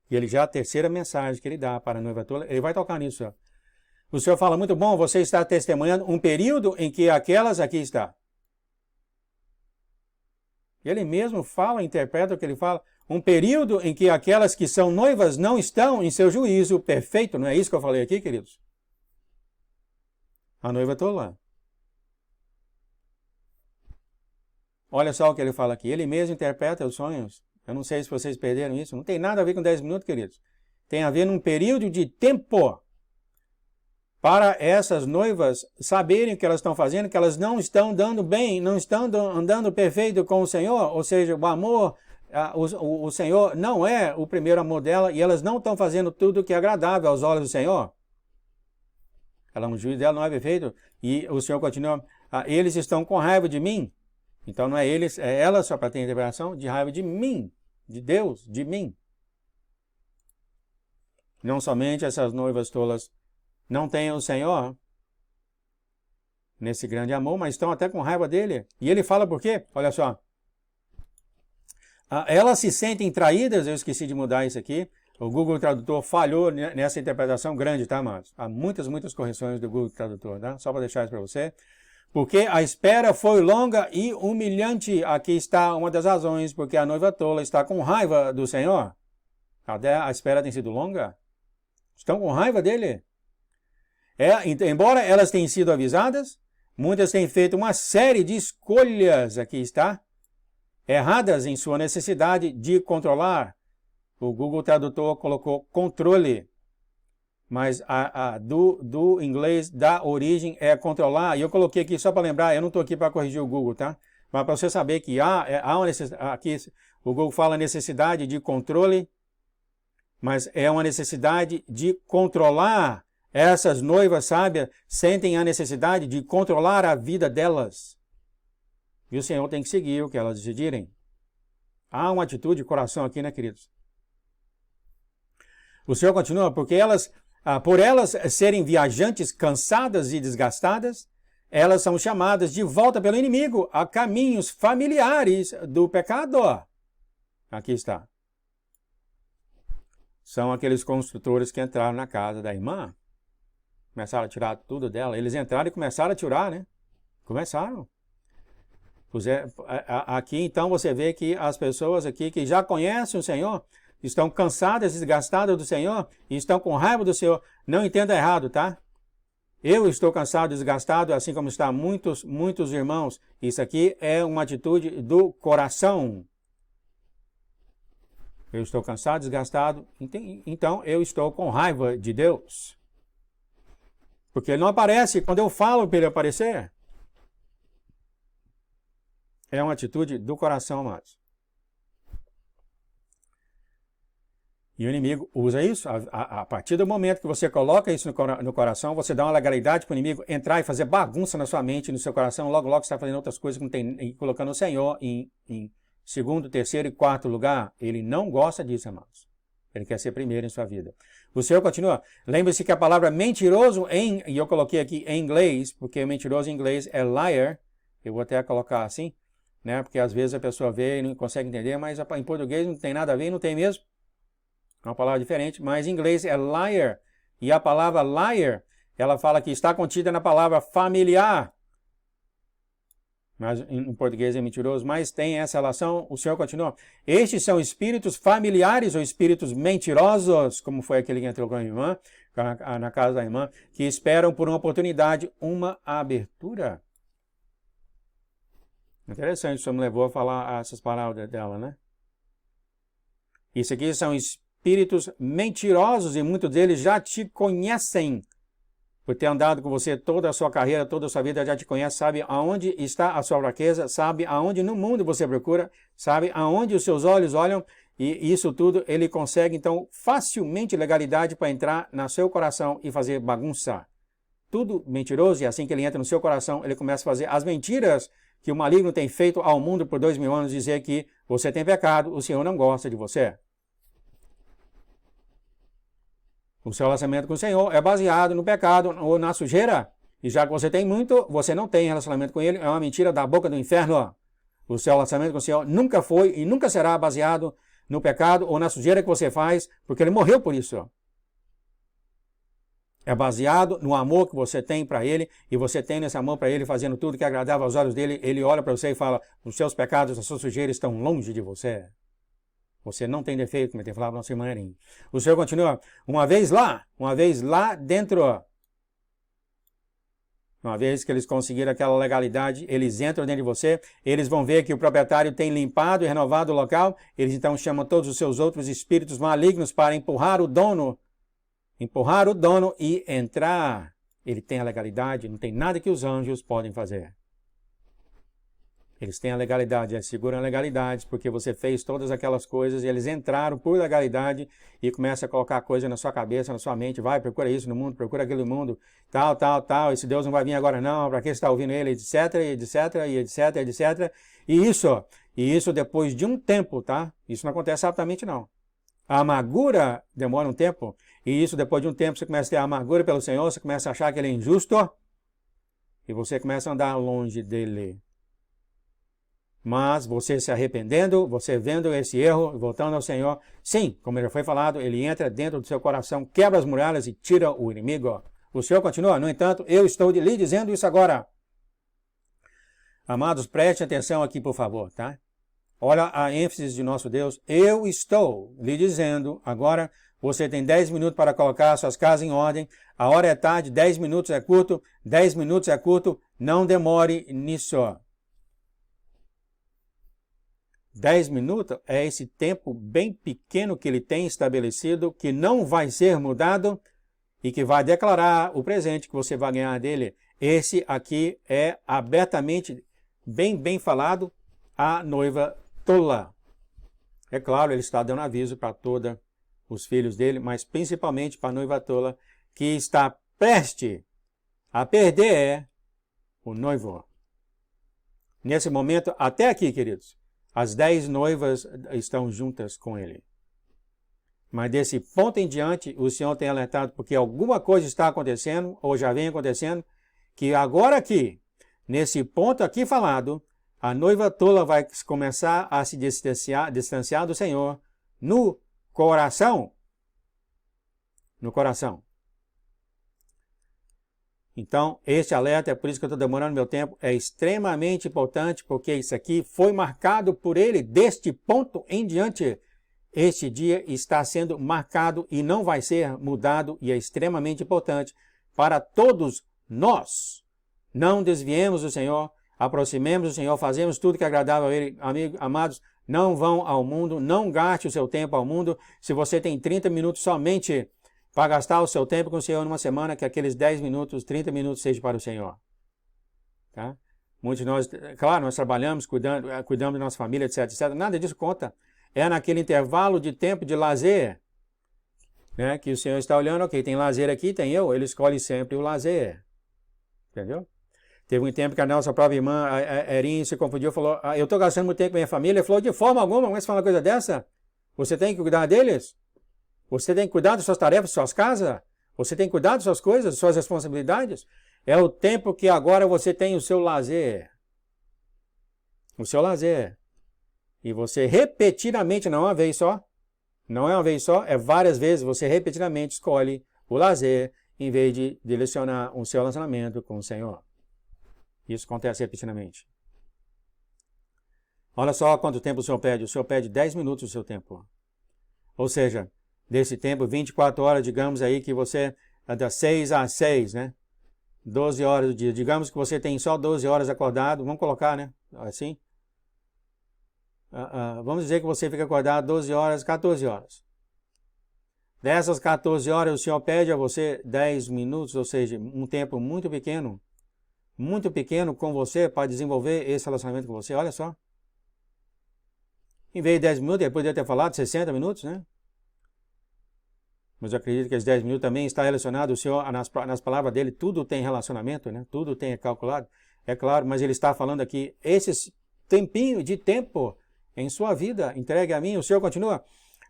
E ele já a terceira mensagem que ele dá para a noiva tola, ele vai tocar nisso. Ó. O Senhor fala, muito bom, você está testemunhando um período em que aquelas aqui está. Ele mesmo fala, interpreta o que ele fala, um período em que aquelas que são noivas não estão em seu juízo perfeito. Não é isso que eu falei aqui, queridos? A noiva tola. Olha só o que ele fala aqui. Ele mesmo interpreta os sonhos. Eu não sei se vocês perderam isso. Não tem nada a ver com 10 minutos, queridos. Tem a ver num período de tempo para essas noivas saberem o que elas estão fazendo, que elas não estão dando bem, não estão andando perfeito com o Senhor. Ou seja, o amor, o Senhor não é o primeiro amor dela e elas não estão fazendo tudo que é agradável aos olhos do Senhor. O juízo dela não é perfeito. E o Senhor continua, eles estão com raiva de mim. Então não é eles, é ela, só para ter interpretação, de raiva de mim, de Deus, de mim. Não somente essas noivas tolas não têm o Senhor nesse grande amor, mas estão até com raiva dele. E ele fala por quê? Olha só. Elas se sentem traídas, eu esqueci de mudar isso aqui. O Google Tradutor falhou nessa interpretação grande, tá, amados? Há muitas correções do Google Tradutor, tá? Só para deixar isso para você. Porque a espera foi longa e humilhante. Aqui está uma das razões, porque a noiva tola está com raiva do Senhor. Até a espera tem sido longa. Estão com raiva dele. Embora elas tenham sido avisadas, muitas têm feito uma série de escolhas, aqui está, erradas em sua necessidade de controlar. O Google Tradutor colocou controle. Mas do inglês, da origem, é controlar. E eu coloquei aqui só para lembrar, eu não estou aqui para corrigir o Google, tá? Mas para você saber que há uma necessidade, aqui o Google fala necessidade de controle, mas é uma necessidade de controlar. Essas noivas sábias sentem a necessidade de controlar a vida delas. E o Senhor tem que seguir o que elas decidirem. Há uma atitude de coração aqui, né, queridos? O Senhor continua, porque por elas serem viajantes cansadas e desgastadas, elas são chamadas de volta pelo inimigo a caminhos familiares do pecado. Aqui está. São aqueles construtores que entraram na casa da irmã, começaram a tirar tudo dela. Eles entraram e começaram a tirar, né? Começaram. Aqui então você vê que as pessoas aqui que já conhecem o Senhor, estão cansadas, desgastadas do Senhor e estão com raiva do Senhor. Não entenda errado, tá? Eu estou cansado, desgastado, assim como estão muitos irmãos. Isso aqui é uma atitude do coração. Eu estou cansado, desgastado, então eu estou com raiva de Deus. Porque ele não aparece quando eu falo para ele aparecer. É uma atitude do coração, amados. E o inimigo usa isso. A partir do momento que você coloca isso no coração, você dá uma legalidade para o inimigo entrar e fazer bagunça na sua mente, no seu coração. Logo você está fazendo outras coisas que não tem, colocando o Senhor em segundo, terceiro e quarto lugar. Ele não gosta disso, amados. Ele quer ser primeiro em sua vida. O Senhor continua. Lembre-se que a palavra mentiroso, e eu coloquei aqui em inglês, porque mentiroso em inglês é liar. Eu vou até colocar assim, né? Porque às vezes a pessoa vê e não consegue entender, mas em português não tem nada a ver, não tem mesmo. É uma palavra diferente, mas em inglês é liar. E a palavra liar, ela fala que está contida na palavra familiar. Mas em português é mentiroso, mas tem essa relação. O Senhor continua. Estes são espíritos familiares ou espíritos mentirosos, como foi aquele que entrou com a irmã, na casa da irmã, que esperam por uma oportunidade, uma abertura. Interessante, o Senhor me levou a falar essas palavras dela, né? Isso aqui são espíritos mentirosos e muitos deles já te conhecem. Por ter andado com você toda a sua carreira, toda a sua vida, já te conhece, sabe aonde está a sua fraqueza, sabe aonde no mundo você procura, sabe aonde os seus olhos olham, e isso tudo ele consegue, então, facilmente legalidade para entrar no seu coração e fazer bagunça. Tudo mentiroso, e assim que ele entra no seu coração, ele começa a fazer as mentiras que o maligno tem feito ao mundo por 2000 anos, dizer que você tem pecado, o Senhor não gosta de você. O seu relacionamento com o Senhor é baseado no pecado ou na sujeira. E já que você tem muito, você não tem relacionamento com Ele. É uma mentira da boca do inferno. O seu relacionamento com o Senhor nunca foi e nunca será baseado no pecado ou na sujeira que você faz, porque Ele morreu por isso. É baseado no amor que você tem para Ele, e você tem nesse amor para Ele, fazendo tudo que é agradável aos olhos dEle. Ele olha para você e fala, os seus pecados, a sua sujeira estão longe de você. Você não tem defeito, como tem falado nosso irmão Erim. O Senhor continua, uma vez lá dentro, uma vez que eles conseguiram aquela legalidade, eles entram dentro de você, eles vão ver que o proprietário tem limpado e renovado o local, eles então chamam todos os seus outros espíritos malignos para empurrar o dono e entrar. Ele tem a legalidade, não tem nada que os anjos podem fazer. Eles têm a legalidade, eles seguram a legalidade, porque você fez todas aquelas coisas e eles entraram por legalidade e começam a colocar coisa na sua cabeça, na sua mente, vai, procura isso no mundo, procura aquilo no mundo, tal, esse Deus não vai vir agora não, para que você está ouvindo ele, etc, etc. E isso depois de um tempo, tá? Isso não acontece rapidamente não. A amargura demora um tempo, e isso depois de um tempo você começa a ter a amargura pelo Senhor, você começa a achar que ele é injusto, e você começa a andar longe dele. Mas você se arrependendo, você vendo esse erro, voltando ao Senhor, sim, como já foi falado, ele entra dentro do seu coração, quebra as muralhas e tira o inimigo. O Senhor continua, no entanto, eu estou lhe dizendo isso agora. Amados, prestem atenção aqui, por favor, tá? Olha a ênfase de nosso Deus. Eu estou lhe dizendo agora, você tem 10 minutos para colocar suas casas em ordem. A hora é tarde, 10 minutos é curto, 10 minutos é curto, não demore nisso. 10 minutos é esse tempo bem pequeno que ele tem estabelecido, que não vai ser mudado e que vai declarar o presente que você vai ganhar dele. Esse aqui é abertamente, bem falado, a noiva tola. É claro, ele está dando aviso para todos os filhos dele, mas principalmente para a noiva tola, que está prestes a perder o noivo. Nesse momento, até aqui, queridos, as 10 noivas estão juntas com ele. Mas desse ponto em diante, o Senhor tem alertado porque alguma coisa está acontecendo, ou já vem acontecendo, que agora aqui, nesse ponto aqui falado, a noiva tola vai começar a se distanciar do Senhor no coração. No coração. Então, este alerta, é por isso que eu estou demorando meu tempo, é extremamente importante, porque isso aqui foi marcado por ele deste ponto em diante. Este dia está sendo marcado e não vai ser mudado, e é extremamente importante para todos nós. Não desviemos do Senhor, aproximemos do Senhor, fazemos tudo que é agradável a Ele. Amigos, amados, não vão ao mundo, não gaste o seu tempo ao mundo. Se você tem 30 minutos somente para gastar o seu tempo com o Senhor numa semana, que aqueles 10 minutos, 30 minutos seja para o Senhor. Tá? Muitos de nós, claro, nós trabalhamos, cuidamos da nossa família, etc. Nada disso conta. É naquele intervalo de tempo de lazer, né, que o Senhor está olhando, ok, tem lazer aqui, tem eu, ele escolhe sempre o lazer. Entendeu? Teve um tempo que a nossa própria irmã, a Erin, se confundiu, falou, eu estou gastando muito tempo com minha família. Ele falou, de forma alguma, mas você fala uma coisa dessa? Você tem que cuidar deles? Você tem que cuidar das suas tarefas, das suas casas? Você tem que cuidar das suas coisas, das suas responsabilidades? É o tempo que agora você tem o seu lazer. O seu lazer. E você repetidamente, não é uma vez só, não é uma vez só, é várias vezes, você repetidamente escolhe o lazer em vez de direcionar o seu relacionamento com o Senhor. Isso acontece repetidamente. Olha só quanto tempo o Senhor pede. O Senhor pede 10 minutos do seu tempo. Ou seja, desse tempo, 24 horas, digamos aí que você, das 6 às 6, né? 12 horas do dia. Digamos que você tem só 12 horas acordado. Vamos colocar, né? Assim. Vamos dizer que você fica acordado 12 horas, 14 horas. Dessas 14 horas, o Senhor pede a você 10 minutos, ou seja, um tempo muito pequeno com você para desenvolver esse relacionamento com você. Olha só. Em vez de 10 minutos, ele poderia ter falado 60 minutos, né? Mas eu acredito que esses 10 minutos também está relacionado, o Senhor, nas palavras dele, tudo tem relacionamento, né? Tudo tem calculado, é claro, mas ele está falando aqui, esses tempinho de tempo em sua vida, entregue a mim, o Senhor continua.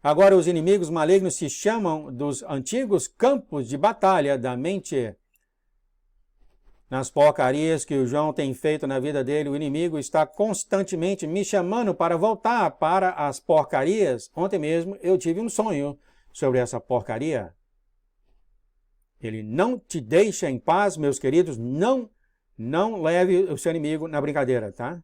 Agora os inimigos malignos se chamam dos antigos campos de batalha da mente. Nas porcarias que o João tem feito na vida dele, o inimigo está constantemente me chamando para voltar para as porcarias. Ontem mesmo eu tive um sonho sobre essa porcaria. Ele não te deixa em paz, meus queridos, não leve o seu inimigo na brincadeira, tá?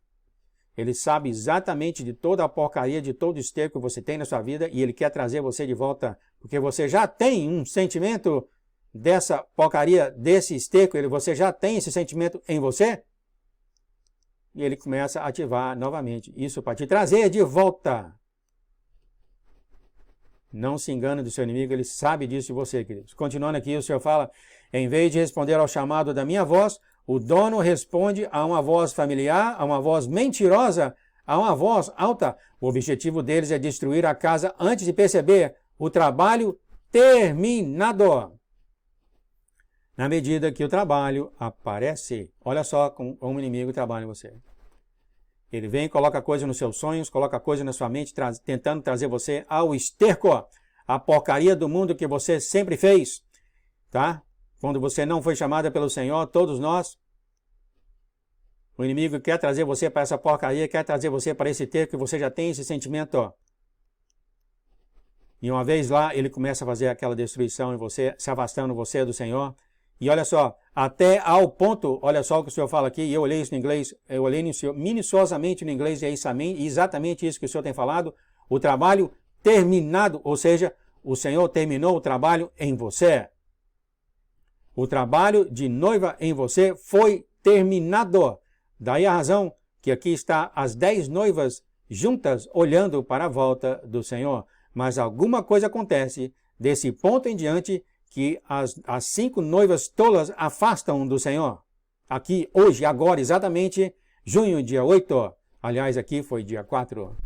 Ele sabe exatamente de toda a porcaria, de todo o esterco que você tem na sua vida e ele quer trazer você de volta, porque você já tem um sentimento dessa porcaria, desse esterco, você já tem esse sentimento em você e ele começa a ativar novamente isso para te trazer de volta. Não se engane do seu inimigo, ele sabe disso de você, queridos. Continuando aqui, o Senhor fala, em vez de responder ao chamado da minha voz, o dono responde a uma voz familiar, a uma voz mentirosa, a uma voz alta. O objetivo deles é destruir a casa antes de perceber o trabalho terminado. Na medida que o trabalho aparece, olha só como o inimigo trabalha em você. Ele vem, coloca coisa nos seus sonhos, coloca coisa na sua mente, tentando trazer você ao esterco, a porcaria do mundo que você sempre fez, tá? Quando você não foi chamada pelo Senhor, todos nós, o inimigo quer trazer você para essa porcaria, quer trazer você para esse esterco que você já tem esse sentimento, ó. E uma vez lá, ele começa a fazer aquela destruição em você, se afastando você do Senhor. E olha só, até ao ponto, olha só o que o Senhor fala aqui, e eu olhei isso no inglês, eu olhei minuciosamente no inglês, e é exatamente isso que o Senhor tem falado, o trabalho terminado, ou seja, o Senhor terminou o trabalho em você. O trabalho de noiva em você foi terminado. Daí a razão que aqui está as 10 noivas juntas olhando para a volta do Senhor. Mas alguma coisa acontece desse ponto em diante que as 5 noivas tolas afastam do Senhor. Aqui, hoje, agora, exatamente, junho, dia 8. Aliás, aqui foi dia 4.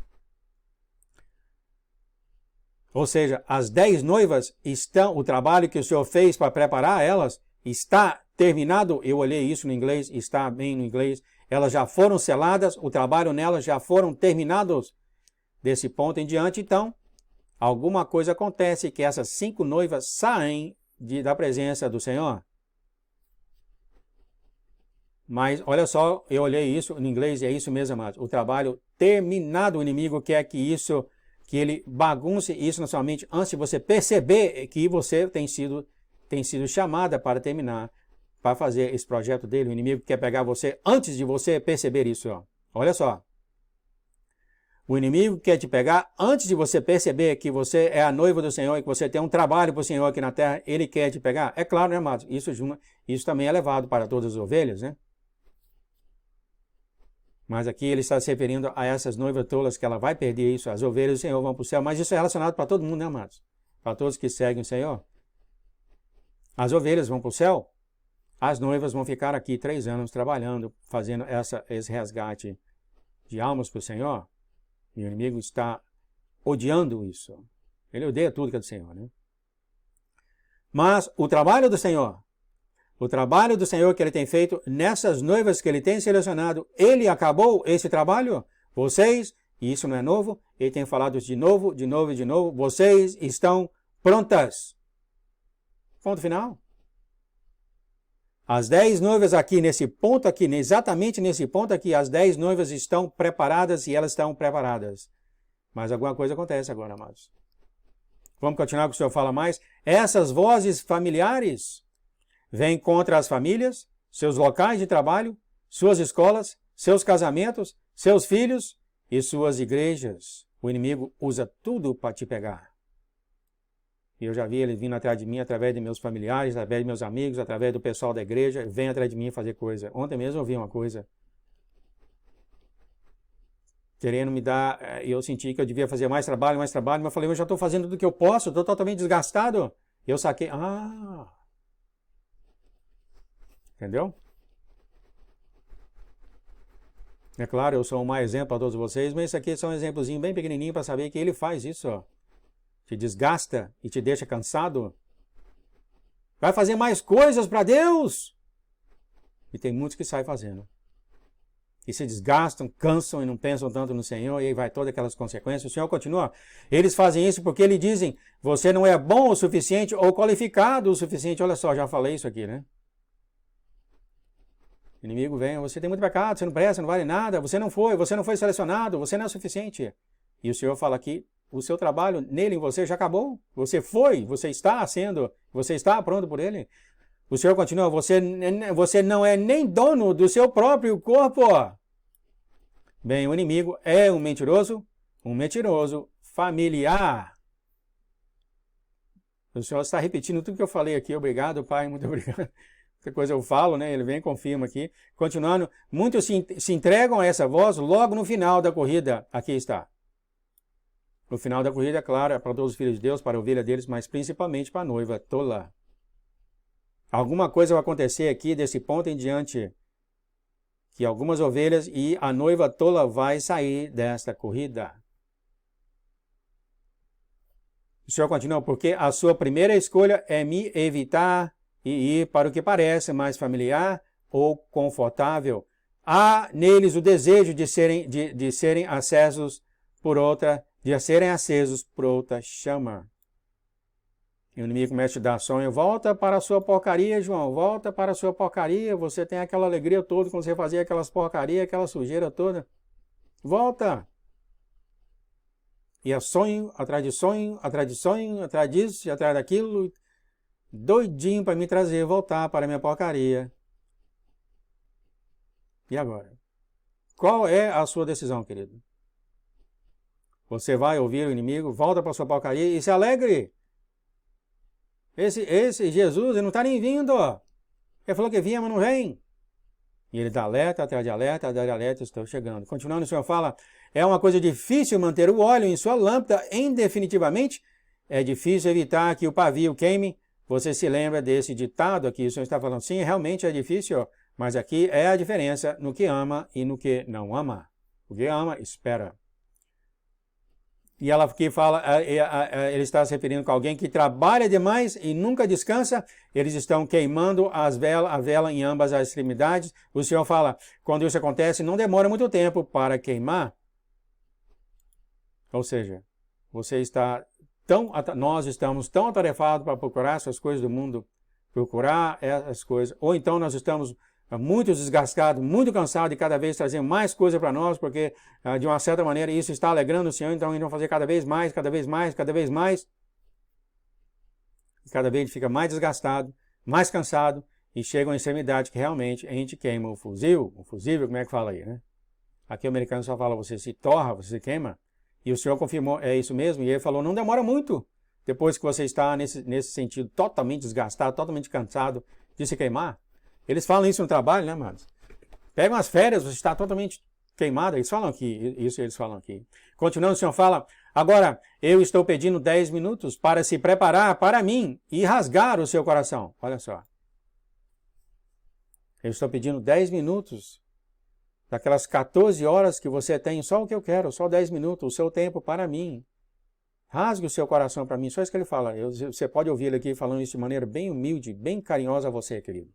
Ou seja, as 10 noivas estão, o trabalho que o Senhor fez para preparar elas está terminado. Eu olhei isso no inglês, está bem no inglês. Elas já foram seladas, o trabalho nelas já foram terminados. Desse ponto em diante, então, alguma coisa acontece que essas 5 noivas saem da presença do Senhor. Mas, olha só, eu olhei isso no inglês e é isso mesmo, amados. O trabalho terminado, o inimigo quer que ele bagunce isso na sua mente antes de você perceber que você tem sido chamada para terminar, para fazer esse projeto dele. O inimigo quer pegar você antes de você perceber isso. Ó. Olha só. O inimigo quer te pegar antes de você perceber que você é a noiva do Senhor e que você tem um trabalho para o Senhor aqui na terra. Ele quer te pegar. É claro, né, amados? Isso também é levado para todas as ovelhas, né? Mas aqui ele está se referindo a essas noivas tolas que ela vai perder isso. As ovelhas do Senhor vão para o céu. Mas isso é relacionado para todo mundo, né, amados? Para todos que seguem o Senhor. As ovelhas vão para o céu. As noivas vão ficar aqui 3 anos trabalhando, fazendo esse resgate de almas para o Senhor. E o inimigo está odiando isso. Ele odeia tudo que é do Senhor, né? Mas o trabalho do Senhor que ele tem feito nessas noivas que ele tem selecionado, ele acabou esse trabalho. Vocês, e isso não é novo, ele tem falado de novo, vocês estão prontas. Ponto final. As 10 noivas aqui, nesse ponto aqui, exatamente nesse ponto aqui, as 10 noivas estão preparadas e elas estão preparadas. Mas alguma coisa acontece agora, amados. Vamos continuar com o que o Senhor fala mais. Essas vozes familiares vêm contra as famílias, seus locais de trabalho, suas escolas, seus casamentos, seus filhos e suas igrejas. O inimigo usa tudo para te pegar. E eu já vi ele vindo atrás de mim, através de meus familiares, através de meus amigos, através do pessoal da igreja, vem atrás de mim fazer coisa. Ontem mesmo eu vi uma coisa. Querendo me dar, eu senti que eu devia fazer mais trabalho, mas eu falei, eu já estou fazendo tudo que eu posso, estou totalmente desgastado. Eu saquei, entendeu? É claro, eu sou um mau exemplo para todos vocês, mas isso aqui é só um exemplozinho bem pequenininho para saber que ele faz isso, ó. Te desgasta e te deixa cansado. Vai fazer mais coisas para Deus. E tem muitos que saem fazendo. E se desgastam, cansam e não pensam tanto no Senhor, e aí vai todas aquelas consequências. O Senhor continua. Eles fazem isso porque eles dizem, você não é bom o suficiente ou qualificado o suficiente. Olha só, já falei isso aqui, né? O inimigo vem, você tem muito pecado, você não presta, não vale nada, você não foi selecionado, você não é suficiente. E o Senhor fala aqui, o seu trabalho nele, em você, já acabou. Você está pronto por ele. O Senhor continua, você não é nem dono do seu próprio corpo. Bem, o inimigo é um mentiroso familiar. O Senhor está repetindo tudo que eu falei aqui. Obrigado, Pai, muito obrigado. Qualquer coisa eu falo, né? Ele vem e confirma aqui. Continuando, muitos se entregam a essa voz logo no final da corrida. Aqui está. No final da corrida, é claro, é para todos os filhos de Deus, para a ovelha deles, mas principalmente para a noiva tola. Alguma coisa vai acontecer aqui desse ponto em diante, que algumas ovelhas e a noiva tola vai sair desta corrida. O Senhor continua, porque a sua primeira escolha é me evitar e ir para o que parece mais familiar ou confortável. Há neles o desejo de serem acesos por outra chama. E o inimigo começa a te dar sonho. Volta para a sua porcaria, João. Volta para a sua porcaria. Você tem aquela alegria toda quando você fazia aquelas porcarias, aquela sujeira toda. Volta. E é sonho, atrás de sonho, atrás de sonho, atrás disso, atrás daquilo. Doidinho para me trazer, voltar para a minha porcaria. E agora? Qual é a sua decisão, querido? Você vai ouvir o inimigo, volta para a sua porcaria e se alegre. Esse Jesus, ele não está nem vindo. Ele falou que vinha, mas não vem. E ele dá alerta, atrás de alerta, estou chegando. Continuando, o Senhor fala, é uma coisa difícil manter o óleo em sua lâmpada indefinitivamente. É difícil evitar que o pavio queime. Você se lembra desse ditado aqui? O Senhor está falando, sim, realmente é difícil, mas aqui é a diferença no que ama e no que não ama. O que ama, espera. E ela aqui fala, ele está se referindo com alguém que trabalha demais e nunca descansa. Eles estão queimando a vela em ambas as extremidades. O Senhor fala, quando isso acontece, não demora muito tempo para queimar. Ou seja, nós estamos tão atarefados para procurar essas coisas do mundo, procurar essas coisas, ou então nós estamos muito desgastados, muito cansados e cada vez trazendo mais coisa para nós, porque de uma certa maneira isso está alegrando o Senhor, então eles vão fazer cada vez mais, cada vez mais, cada vez mais. E cada vez a gente fica mais desgastado, mais cansado e chega uma extremidade que realmente a gente queima o fusível, como é que fala aí, né? Aqui o americano só fala, você se torra, você se queima. E o Senhor confirmou, é isso mesmo, e ele falou, não demora muito, depois que você está nesse sentido totalmente desgastado, totalmente cansado de se queimar. Eles falam isso no trabalho, né, amados? Pega umas férias, você está totalmente queimado. Eles falam aqui, eles falam aqui. Continuando, o Senhor fala, agora eu estou pedindo 10 minutos para se preparar para mim e rasgar o seu coração. Olha só. Eu estou pedindo 10 minutos daquelas 14 horas que você tem, só o que eu quero, só 10 minutos, o seu tempo para mim. Rasgue o seu coração para mim. Só isso que ele fala. Você pode ouvir ele aqui falando isso de maneira bem humilde, bem carinhosa a você, querido.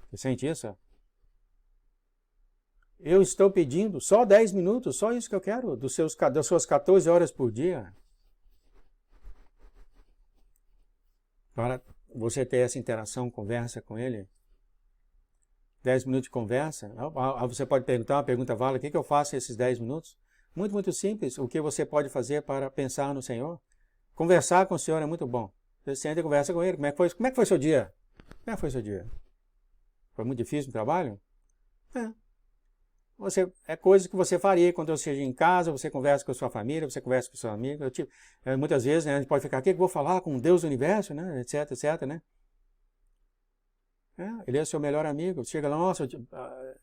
Você sente isso? Eu estou pedindo só 10 minutos, só isso que eu quero, das suas 14 horas por dia. Para você ter essa interação, conversa com ele. 10 minutos de conversa. Você pode perguntar, uma pergunta válida, o que eu faço esses 10 minutos? Muito, muito simples. O que você pode fazer para pensar no Senhor? Conversar com o Senhor é muito bom. Você senta e conversa com ele. Como é que foi seu dia? Como é que foi seu dia? Foi muito difícil no trabalho? É. É coisa que você faria quando você esteja em casa, você conversa com a sua família, você conversa com seus amigos. Muitas vezes, né, a gente pode ficar, o que eu vou falar com Deus do universo, né, etc, etc, né? Ele é seu melhor amigo. Chega lá, nossa,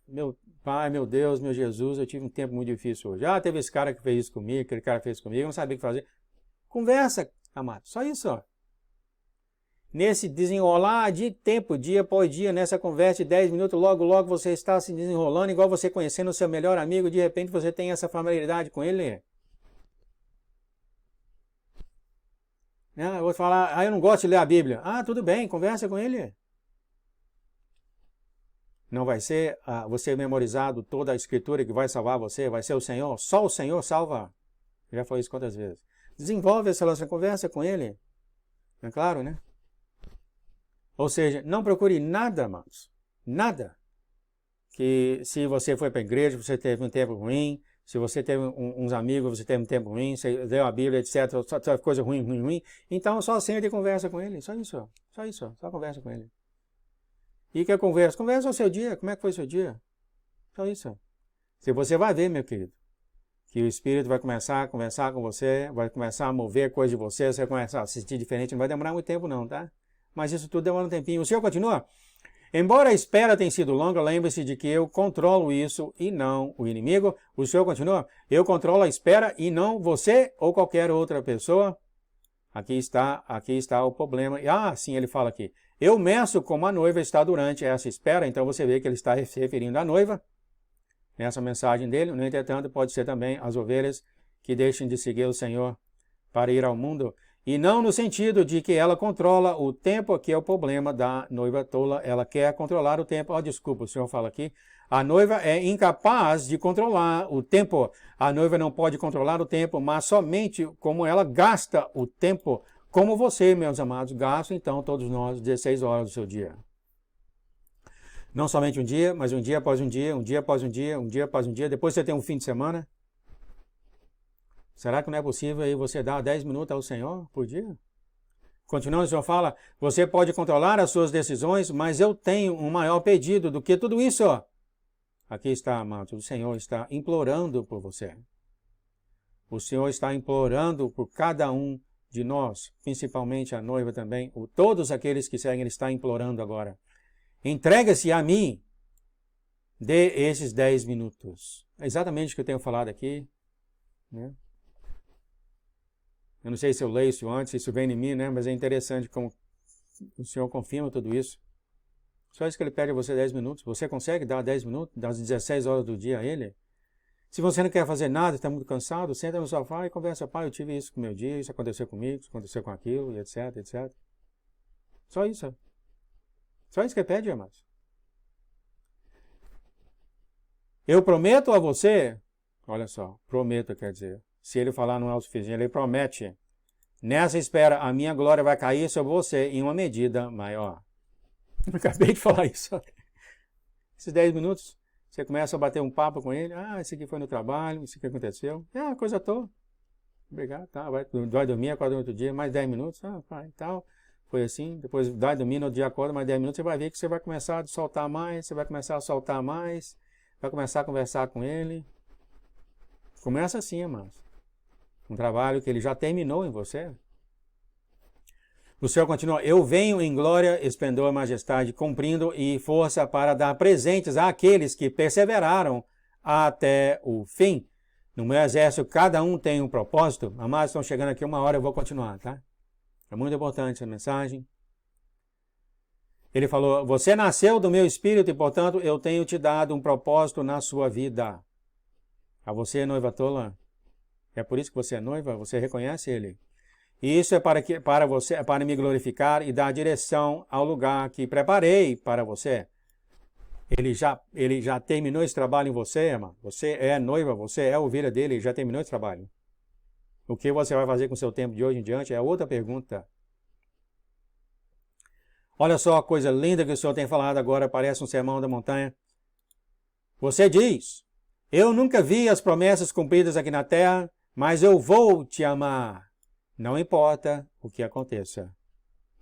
meu pai, meu Deus, meu Jesus, eu tive um tempo muito difícil hoje. Teve esse cara que fez isso comigo, aquele cara fez isso comigo, eu não sabia o que fazer. Conversa, amado, só isso, ó. Nesse desenrolar de tempo, dia após dia, nessa conversa de 10 minutos, logo, logo você está se desenrolando, igual você conhecendo o seu melhor amigo, de repente você tem essa familiaridade com ele. Eu vou falar, eu não gosto de ler a Bíblia. Tudo bem, conversa com ele. Não vai ser você memorizado toda a escritura que vai salvar você, vai ser o Senhor, só o Senhor salva. Já falei isso quantas vezes. Desenvolve essa relação, conversa com ele. É claro, né? Ou seja, não procure nada, amados. Nada. Que se você foi para a igreja, você teve um tempo ruim, se você teve uns amigos, você teve um tempo ruim, você leu a Bíblia, etc., só coisa ruim. Então só senta e conversa com ele. Só isso. Só conversa com ele. E que conversa? Conversa o seu dia. Como é que foi o seu dia? Só isso. Se você vai ver, meu querido, que o Espírito vai começar a conversar com você, vai começar a mover coisas de você, você vai começar a assistir diferente, não vai demorar muito tempo não, tá? Mas isso tudo demora um tempinho. O Senhor continua? Embora a espera tenha sido longa, lembre-se de que eu controlo isso e não o inimigo. O Senhor continua? Eu controlo a espera e não você ou qualquer outra pessoa. Aqui está o problema. Sim, ele fala aqui. Eu meço como a noiva está durante essa espera. Então você vê que ele está se referindo à noiva. Nessa mensagem dele. No entretanto, pode ser também as ovelhas que deixem de seguir o Senhor para ir ao mundo. E não no sentido de que ela controla o tempo, que é o problema da noiva tola. Ela quer controlar o tempo. Desculpa, o Senhor fala aqui. A noiva é incapaz de controlar o tempo. A noiva não pode controlar o tempo, mas somente como ela gasta o tempo. Como você, meus amados, gasta, então, todos nós, 16 horas do seu dia. Não somente um dia, mas um dia após um dia, um dia após um dia, um dia após um dia. Depois você tem um fim de semana. Será que não é possível aí você dar 10 minutos ao Senhor por dia? Continuando, o Senhor fala, você pode controlar as suas decisões, mas eu tenho um maior pedido do que tudo isso. Aqui está, amados, o Senhor está implorando por você. O Senhor está implorando por cada um de nós, principalmente a noiva também, todos aqueles que seguem, Ele está implorando agora. Entrega-se a mim, dê esses 10 minutos. É exatamente o que eu tenho falado aqui, né? Eu não sei se eu leio isso antes, se isso vem em mim, né? Mas é interessante como o Senhor confirma tudo isso. Só isso que Ele pede a você 10 minutos. Você consegue dar 10 minutos, das 16 horas do dia a Ele? Se você não quer fazer nada, está muito cansado, senta no sofá e conversa, pai, eu tive isso com o meu dia, isso aconteceu comigo, isso aconteceu com aquilo, e etc, etc. Só isso. Só isso que Ele pede, amados. Eu prometo a você, olha só, prometo quer dizer, se Ele falar não é o suficiente, Ele promete, nessa espera a minha glória vai cair sobre você em uma medida maior. Eu acabei de falar isso. Esses 10 minutos, você começa a bater um papo com ele. Esse aqui foi no trabalho, isso aqui aconteceu. Coisa à toa. Obrigado, tá. Vai dormir, acorda no outro dia, mais 10 minutos. Pai, tal. Foi assim. Depois vai dormir, no outro dia acorda, mais 10 minutos. Você vai ver que você vai começar a soltar mais, você vai começar a soltar mais, vai começar a conversar com ele. Começa assim, amados. Um trabalho que ele já terminou em você. O Senhor continua, eu venho em glória, esplendor e majestade, cumprindo e força para dar presentes àqueles que perseveraram até o fim. No meu exército, cada um tem um propósito. Amados, estão chegando aqui 1 hora, eu vou continuar, tá? É muito importante essa mensagem. Ele falou, você nasceu do meu espírito e, portanto, eu tenho te dado um propósito na sua vida. A você, noiva tola, é por isso que você é noiva? Você reconhece ele? E isso é para você, é para me glorificar e dar direção ao lugar que preparei para você. Ele já terminou esse trabalho em você, irmão. Você é noiva, você é ovelha dele, ele já terminou esse trabalho. O que você vai fazer com o seu tempo de hoje em diante é outra pergunta. Olha só a coisa linda que o Senhor tem falado agora, parece um sermão da montanha. Você diz, eu nunca vi as promessas cumpridas aqui na terra, mas eu vou te amar. Não importa o que aconteça.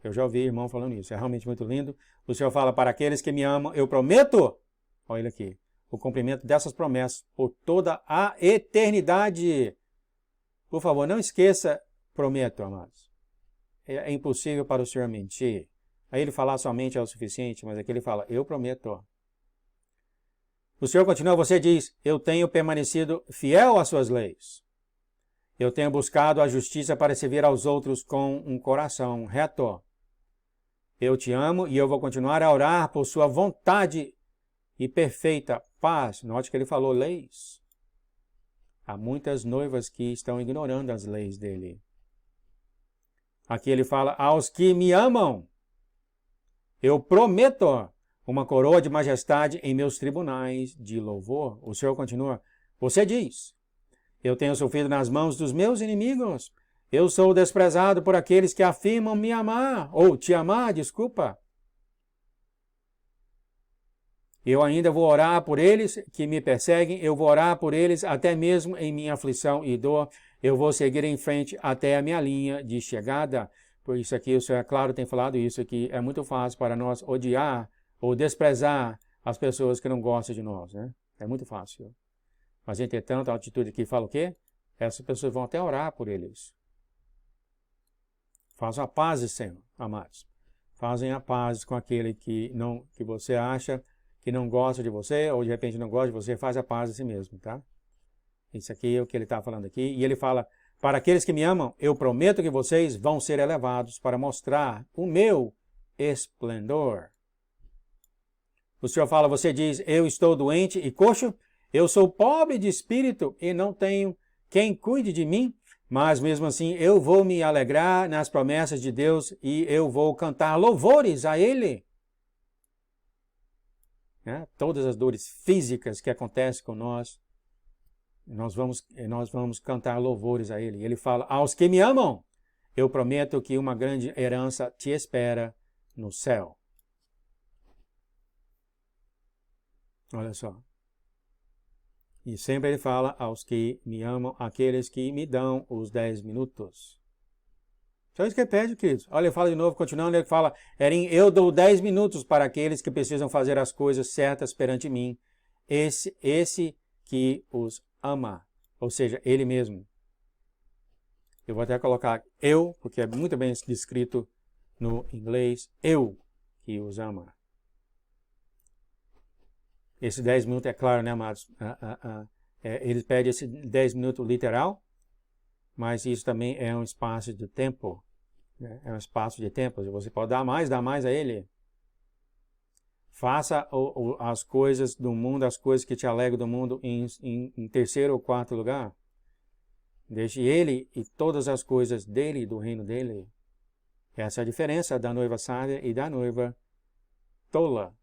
Eu já ouvi irmão falando isso. É realmente muito lindo. O Senhor fala, para aqueles que me amam, eu prometo, olha aqui, o cumprimento dessas promessas por toda a eternidade. Por favor, não esqueça, prometo, amados. É impossível para o Senhor mentir. Aí ele falar somente é o suficiente, mas aqui ele fala, eu prometo. O Senhor continua, você diz, eu tenho permanecido fiel às suas leis. Eu tenho buscado a justiça para servir aos outros com um coração reto. Eu te amo e eu vou continuar a orar por sua vontade e perfeita paz. Note que ele falou leis. Há muitas noivas que estão ignorando as leis dele. Aqui ele fala, aos que me amam, eu prometo uma coroa de majestade em meus tribunais de louvor. O Senhor continua, você diz, eu tenho sofrido nas mãos dos meus inimigos. Eu sou desprezado por aqueles que afirmam me amar, ou te amar, desculpa. Eu ainda vou orar por eles que me perseguem, eu vou orar por eles até mesmo em minha aflição e dor. Eu vou seguir em frente até a minha linha de chegada. Por isso aqui, o Senhor, é claro, tem falado isso aqui. É muito fácil para nós odiar ou desprezar as pessoas que não gostam de nós, né? É muito fácil. Mas, entretanto, a atitude aqui fala o quê? Essas pessoas vão até orar por eles. Façam a paz, Senhor, amados. Fazem a paz com aquele que você acha que não gosta de você, ou de repente não gosta de você, faz a paz a si mesmo, tá? Isso aqui é o que ele está falando aqui. E ele fala, para aqueles que me amam, eu prometo que vocês vão ser elevados para mostrar o meu esplendor. O Senhor fala, você diz, eu estou doente e coxo, eu sou pobre de espírito e não tenho quem cuide de mim, mas mesmo assim eu vou me alegrar nas promessas de Deus e eu vou cantar louvores a Ele. Todas as dores físicas que acontecem com nós vamos cantar louvores a Ele. Ele fala, aos que me amam, eu prometo que uma grande herança te espera no céu. Olha só. E sempre ele fala aos que me amam, aqueles que me dão os 10 minutos. Só isso que ele pede, queridos. Olha, ele fala de novo, continuando, ele fala, eu dou 10 minutos para aqueles que precisam fazer as coisas certas perante mim. Esse que os ama, ou seja, ele mesmo. Eu vou até colocar eu, porque é muito bem descrito no inglês, eu que os ama. Esse 10 minutos é claro, né, amados? Ele pede esse 10 minutos literal, mas isso também é um espaço de tempo. Né? É um espaço de tempo. Você pode dar mais a ele. Faça as coisas do mundo, as coisas que te alegram do mundo em terceiro ou quarto lugar. Deixe ele e todas as coisas dele, do reino dele. Essa é a diferença da noiva sábia e da noiva tola.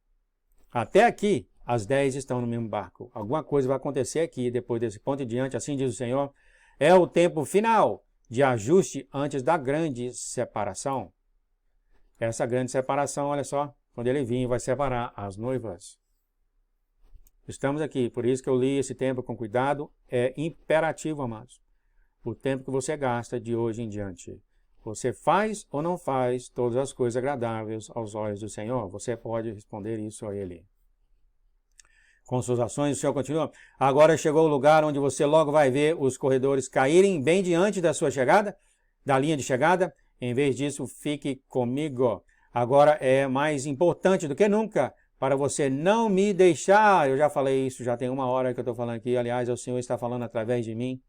Até aqui, as 10 estão no mesmo barco. Alguma coisa vai acontecer aqui, depois desse ponto em diante, assim diz o Senhor. É o tempo final de ajuste antes da grande separação. Essa grande separação, olha só, quando ele vir, vai separar as noivas. Estamos aqui, por isso que eu li esse tempo com cuidado. É imperativo, amados. O tempo que você gasta de hoje em diante. Você faz ou não faz todas as coisas agradáveis aos olhos do Senhor? Você pode responder isso a Ele. Com suas ações, o Senhor continua. Agora chegou o lugar onde você logo vai ver os corredores caírem bem diante da sua chegada, da linha de chegada. Em vez disso, fique comigo. Agora é mais importante do que nunca para você não me deixar. Eu já falei isso, já tem 1 hora que eu estou falando aqui. Aliás, o Senhor está falando através de mim.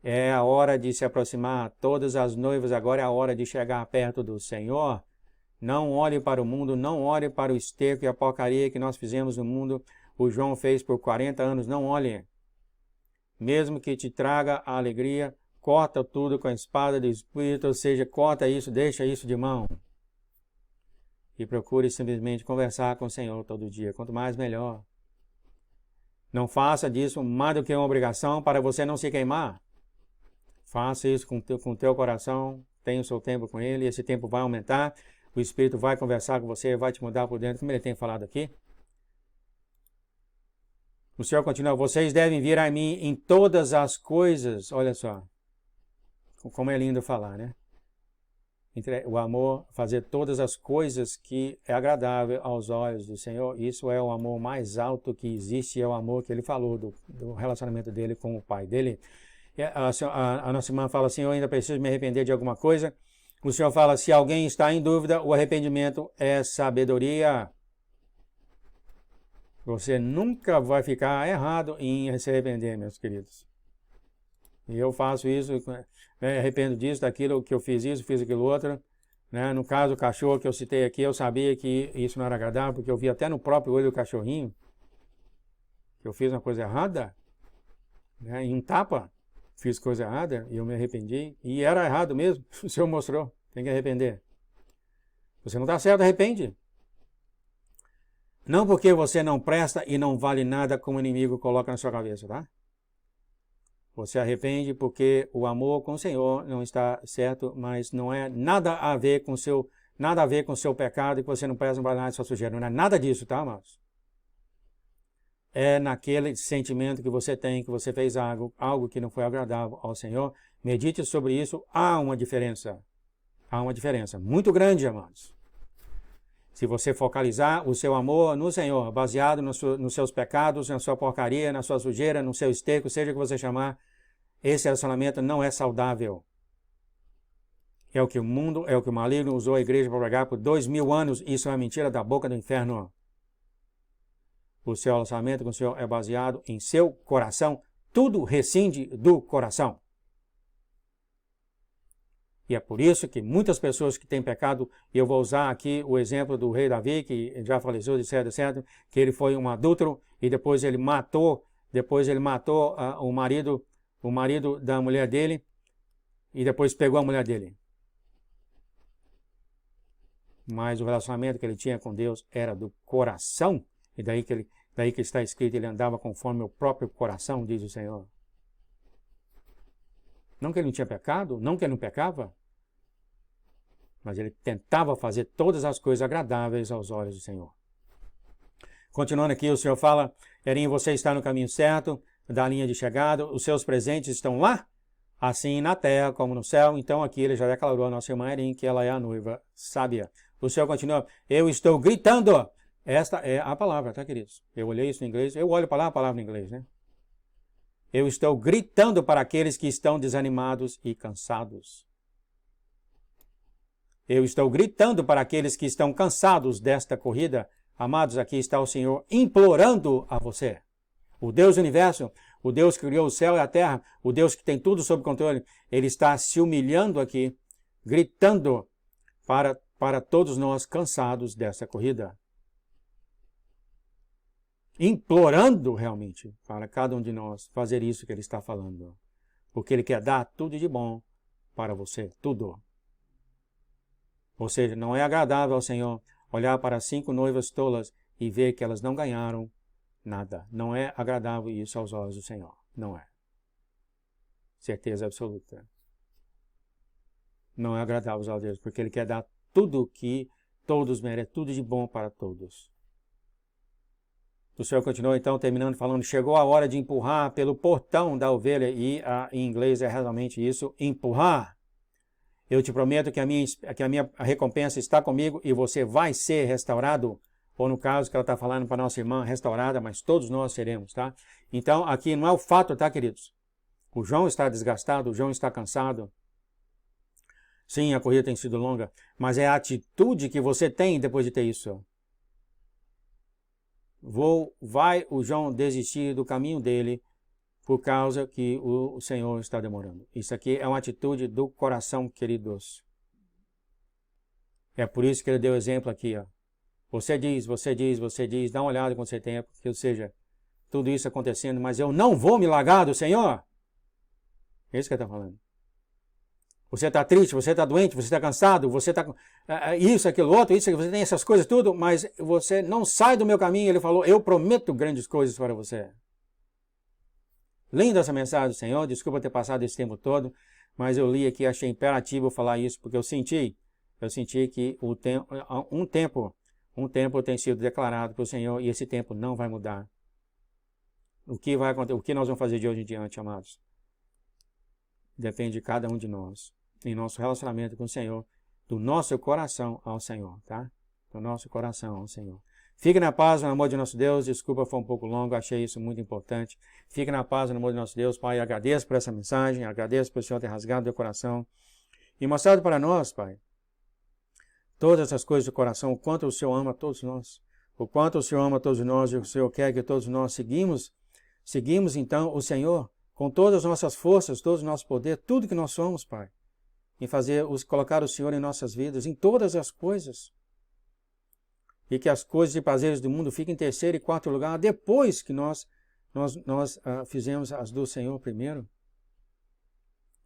É a hora de se aproximar. Todas as noivas, agora é a hora de chegar perto do Senhor. Não olhe para o mundo, não olhe para o esterco e a porcaria que nós fizemos no mundo. O João fez por 40 anos, não olhe. Mesmo que te traga a alegria, corta tudo com a espada do Espírito, ou seja, corta isso, deixa isso de mão. E procure simplesmente conversar com o Senhor todo dia, quanto mais melhor. Não faça disso mais do que uma obrigação para você não se queimar. Faça isso com o teu coração, tenha o seu tempo com Ele, esse tempo vai aumentar, o Espírito vai conversar com você, vai te mudar por dentro, como Ele tem falado aqui. O Senhor continua, vocês devem vir a mim em todas as coisas, olha só, como é lindo falar, né? o amor, fazer todas as coisas que é agradável aos olhos do Senhor. Isso é o amor mais alto que existe, é o amor que ele falou do relacionamento dele com o pai dele. A nossa irmã fala assim, eu ainda preciso me arrepender de alguma coisa. O Senhor fala, se alguém está em dúvida, o arrependimento é sabedoria. Você nunca vai ficar errado em se arrepender, meus queridos. E eu faço isso, me arrependo disso, daquilo que eu fiz isso, fiz aquilo outro. Né? No caso, o cachorro que eu citei aqui, eu sabia que isso não era agradável, porque eu vi até no próprio olho do cachorrinho que eu fiz uma coisa errada, né? Em um tapa, fiz coisa errada e eu me arrependi. E era errado mesmo, o Senhor mostrou, tem que arrepender. Você não está certo, arrepende. Não porque você não presta e não vale nada como o inimigo coloca na sua cabeça, tá? Você arrepende porque o amor com o Senhor não está certo, mas não é nada a ver com o seu pecado e que você não presta, não vale nada, sua sujeira. Não é nada disso, tá, amados? É naquele sentimento que você tem, que você fez algo que não foi agradável ao Senhor. Medite sobre isso. Há uma diferença. Há uma diferença muito grande, amados. Se você focalizar o seu amor no Senhor, baseado nos seus pecados, na sua porcaria, na sua sujeira, no seu esterco, seja o que você chamar, esse relacionamento não é saudável. É o que o mundo, é o que o maligno usou a igreja para pregar por 2000 anos. Isso é uma mentira da boca do inferno. O seu relacionamento com o Senhor é baseado em seu coração. Tudo rescinde do coração. E é por isso que muitas pessoas que têm pecado, e eu vou usar aqui o exemplo do rei Davi, que já faleceu, etc., que ele foi um adúltero e depois ele matou o marido da mulher dele e depois pegou a mulher dele. Mas o relacionamento que ele tinha com Deus era do coração, e daí que está escrito, ele andava conforme o próprio coração, diz o Senhor. Não que ele não tinha pecado, não que ele não pecava, mas ele tentava fazer todas as coisas agradáveis aos olhos do Senhor. Continuando aqui, o Senhor fala, Erinho, você está no caminho certo, da linha de chegada, os seus presentes estão lá, assim na terra como no céu. Então aqui ele já declarou a nossa irmã Erin que ela é a noiva sábia. O Senhor continua, eu estou gritando. Esta é a palavra, tá, queridos? Eu olhei isso em inglês, eu olho para lá a palavra em inglês, né? Eu estou gritando para aqueles que estão desanimados e cansados. Eu estou gritando para aqueles que estão cansados desta corrida. Amados, aqui está o Senhor implorando a você. O Deus do universo, o Deus que criou o céu e a terra, o Deus que tem tudo sob controle, ele está se humilhando aqui, gritando para todos nós cansados dessa corrida. Implorando realmente para cada um de nós fazer isso que ele está falando. Porque ele quer dar tudo de bom para você, tudo. Ou seja, não é agradável ao Senhor olhar para 5 noivas tolas e ver que elas não ganharam nada. Não é agradável isso aos olhos do Senhor. Não é. Certeza absoluta. Não é agradável aos olhos de Deus, porque ele quer dar tudo que todos merecem, tudo de bom para todos. O Senhor continuou então terminando falando, chegou a hora de empurrar pelo portão da ovelha, e em inglês é realmente isso, empurrar. Eu te prometo que a minha recompensa está comigo e você vai ser restaurado. Ou no caso que ela está falando para nossa irmã, restaurada, mas todos nós seremos, tá? Então, aqui não é o fato, tá, queridos? O João está desgastado, o João está cansado. Sim, a corrida tem sido longa, mas é a atitude que você tem depois de ter isso. Vai o João desistir do caminho dele por causa que o Senhor está demorando. Isso aqui é uma atitude do coração, queridos. É por isso que ele deu exemplo aqui, ó. Você diz, dá uma olhada quando você tem, ou seja, tudo isso acontecendo, mas eu não vou me largar do Senhor. É isso que ele está falando. Você está triste, você está doente, você está cansado, você está isso, aquilo, outro, isso, você tem essas coisas tudo, mas você não sai do meu caminho. Ele falou, eu prometo grandes coisas para você. Linda essa mensagem do Senhor, desculpa ter passado esse tempo todo, mas eu li aqui e achei imperativo falar isso, porque eu senti que um tempo tem sido declarado pelo Senhor e esse tempo não vai mudar. O que vai acontecer, o que nós vamos fazer de hoje em diante, amados? Depende de cada um de nós, em nosso relacionamento com o Senhor, do nosso coração ao Senhor, tá? Do nosso coração ao Senhor. Fique na paz, no amor de nosso Deus. Desculpa, foi um pouco longo, achei isso muito importante. Fique na paz, no amor de nosso Deus. Pai, agradeço por essa mensagem, agradeço por o Senhor ter rasgado meu coração e mostrado para nós, Pai, todas essas coisas do coração, o quanto o Senhor ama todos nós, o quanto o Senhor ama todos nós e o Senhor quer que todos nós seguimos então o Senhor com todas as nossas forças, todo o nosso poder, tudo que nós somos, Pai, em colocar o Senhor em nossas vidas, em todas as coisas. E que as coisas e prazeres do mundo fiquem em terceiro e quarto lugar, depois que nós fizemos as do Senhor primeiro.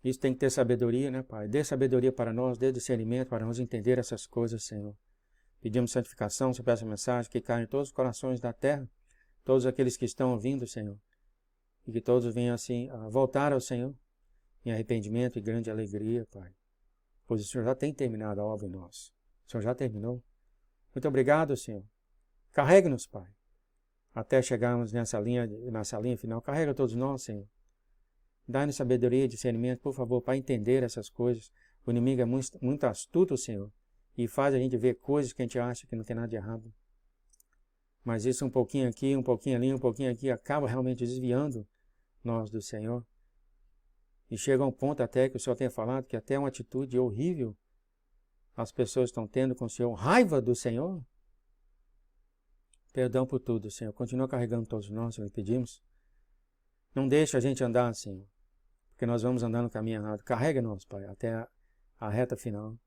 Isso tem que ter sabedoria, né, Pai? Dê sabedoria para nós, dê discernimento para nós entender essas coisas, Senhor. Pedimos santificação sobre essa mensagem que caia em todos os corações da terra, todos aqueles que estão ouvindo, Senhor. E que todos venham assim a voltar ao Senhor em arrependimento e grande alegria, Pai. Pois o Senhor já tem terminado a obra em nós. O Senhor já terminou. Muito obrigado, Senhor. Carregue-nos, Pai, até chegarmos nessa linha final. Carrega todos nós, Senhor. Dá-nos sabedoria e discernimento, por favor, para entender essas coisas. O inimigo é muito astuto, Senhor, e faz a gente ver coisas que a gente acha que não tem nada de errado. Mas isso um pouquinho aqui, um pouquinho ali, um pouquinho aqui, acaba realmente desviando nós do Senhor. E chega a um ponto até que o Senhor tenha falado que até uma atitude horrível as pessoas estão tendo com o Senhor, raiva do Senhor. Perdão por tudo, Senhor. Continua carregando todos nós, Senhor, pedimos. Não deixe a gente andar, Senhor, porque nós vamos andar no caminho errado. Carrega-nos, Pai, até a reta final.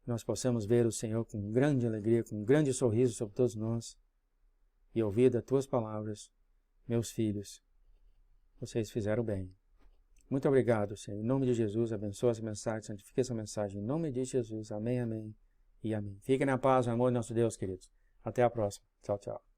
Nós possamos ver o Senhor com grande alegria, com um grande sorriso sobre todos nós e ouvir das Tuas palavras, meus filhos, vocês fizeram bem. Muito obrigado, Senhor. Em nome de Jesus, abençoa essa mensagem, santifique essa mensagem. Em nome de Jesus, amém, amém e amém. Fiquem na paz, no amor de nosso Deus, queridos. Até a próxima. Tchau, tchau.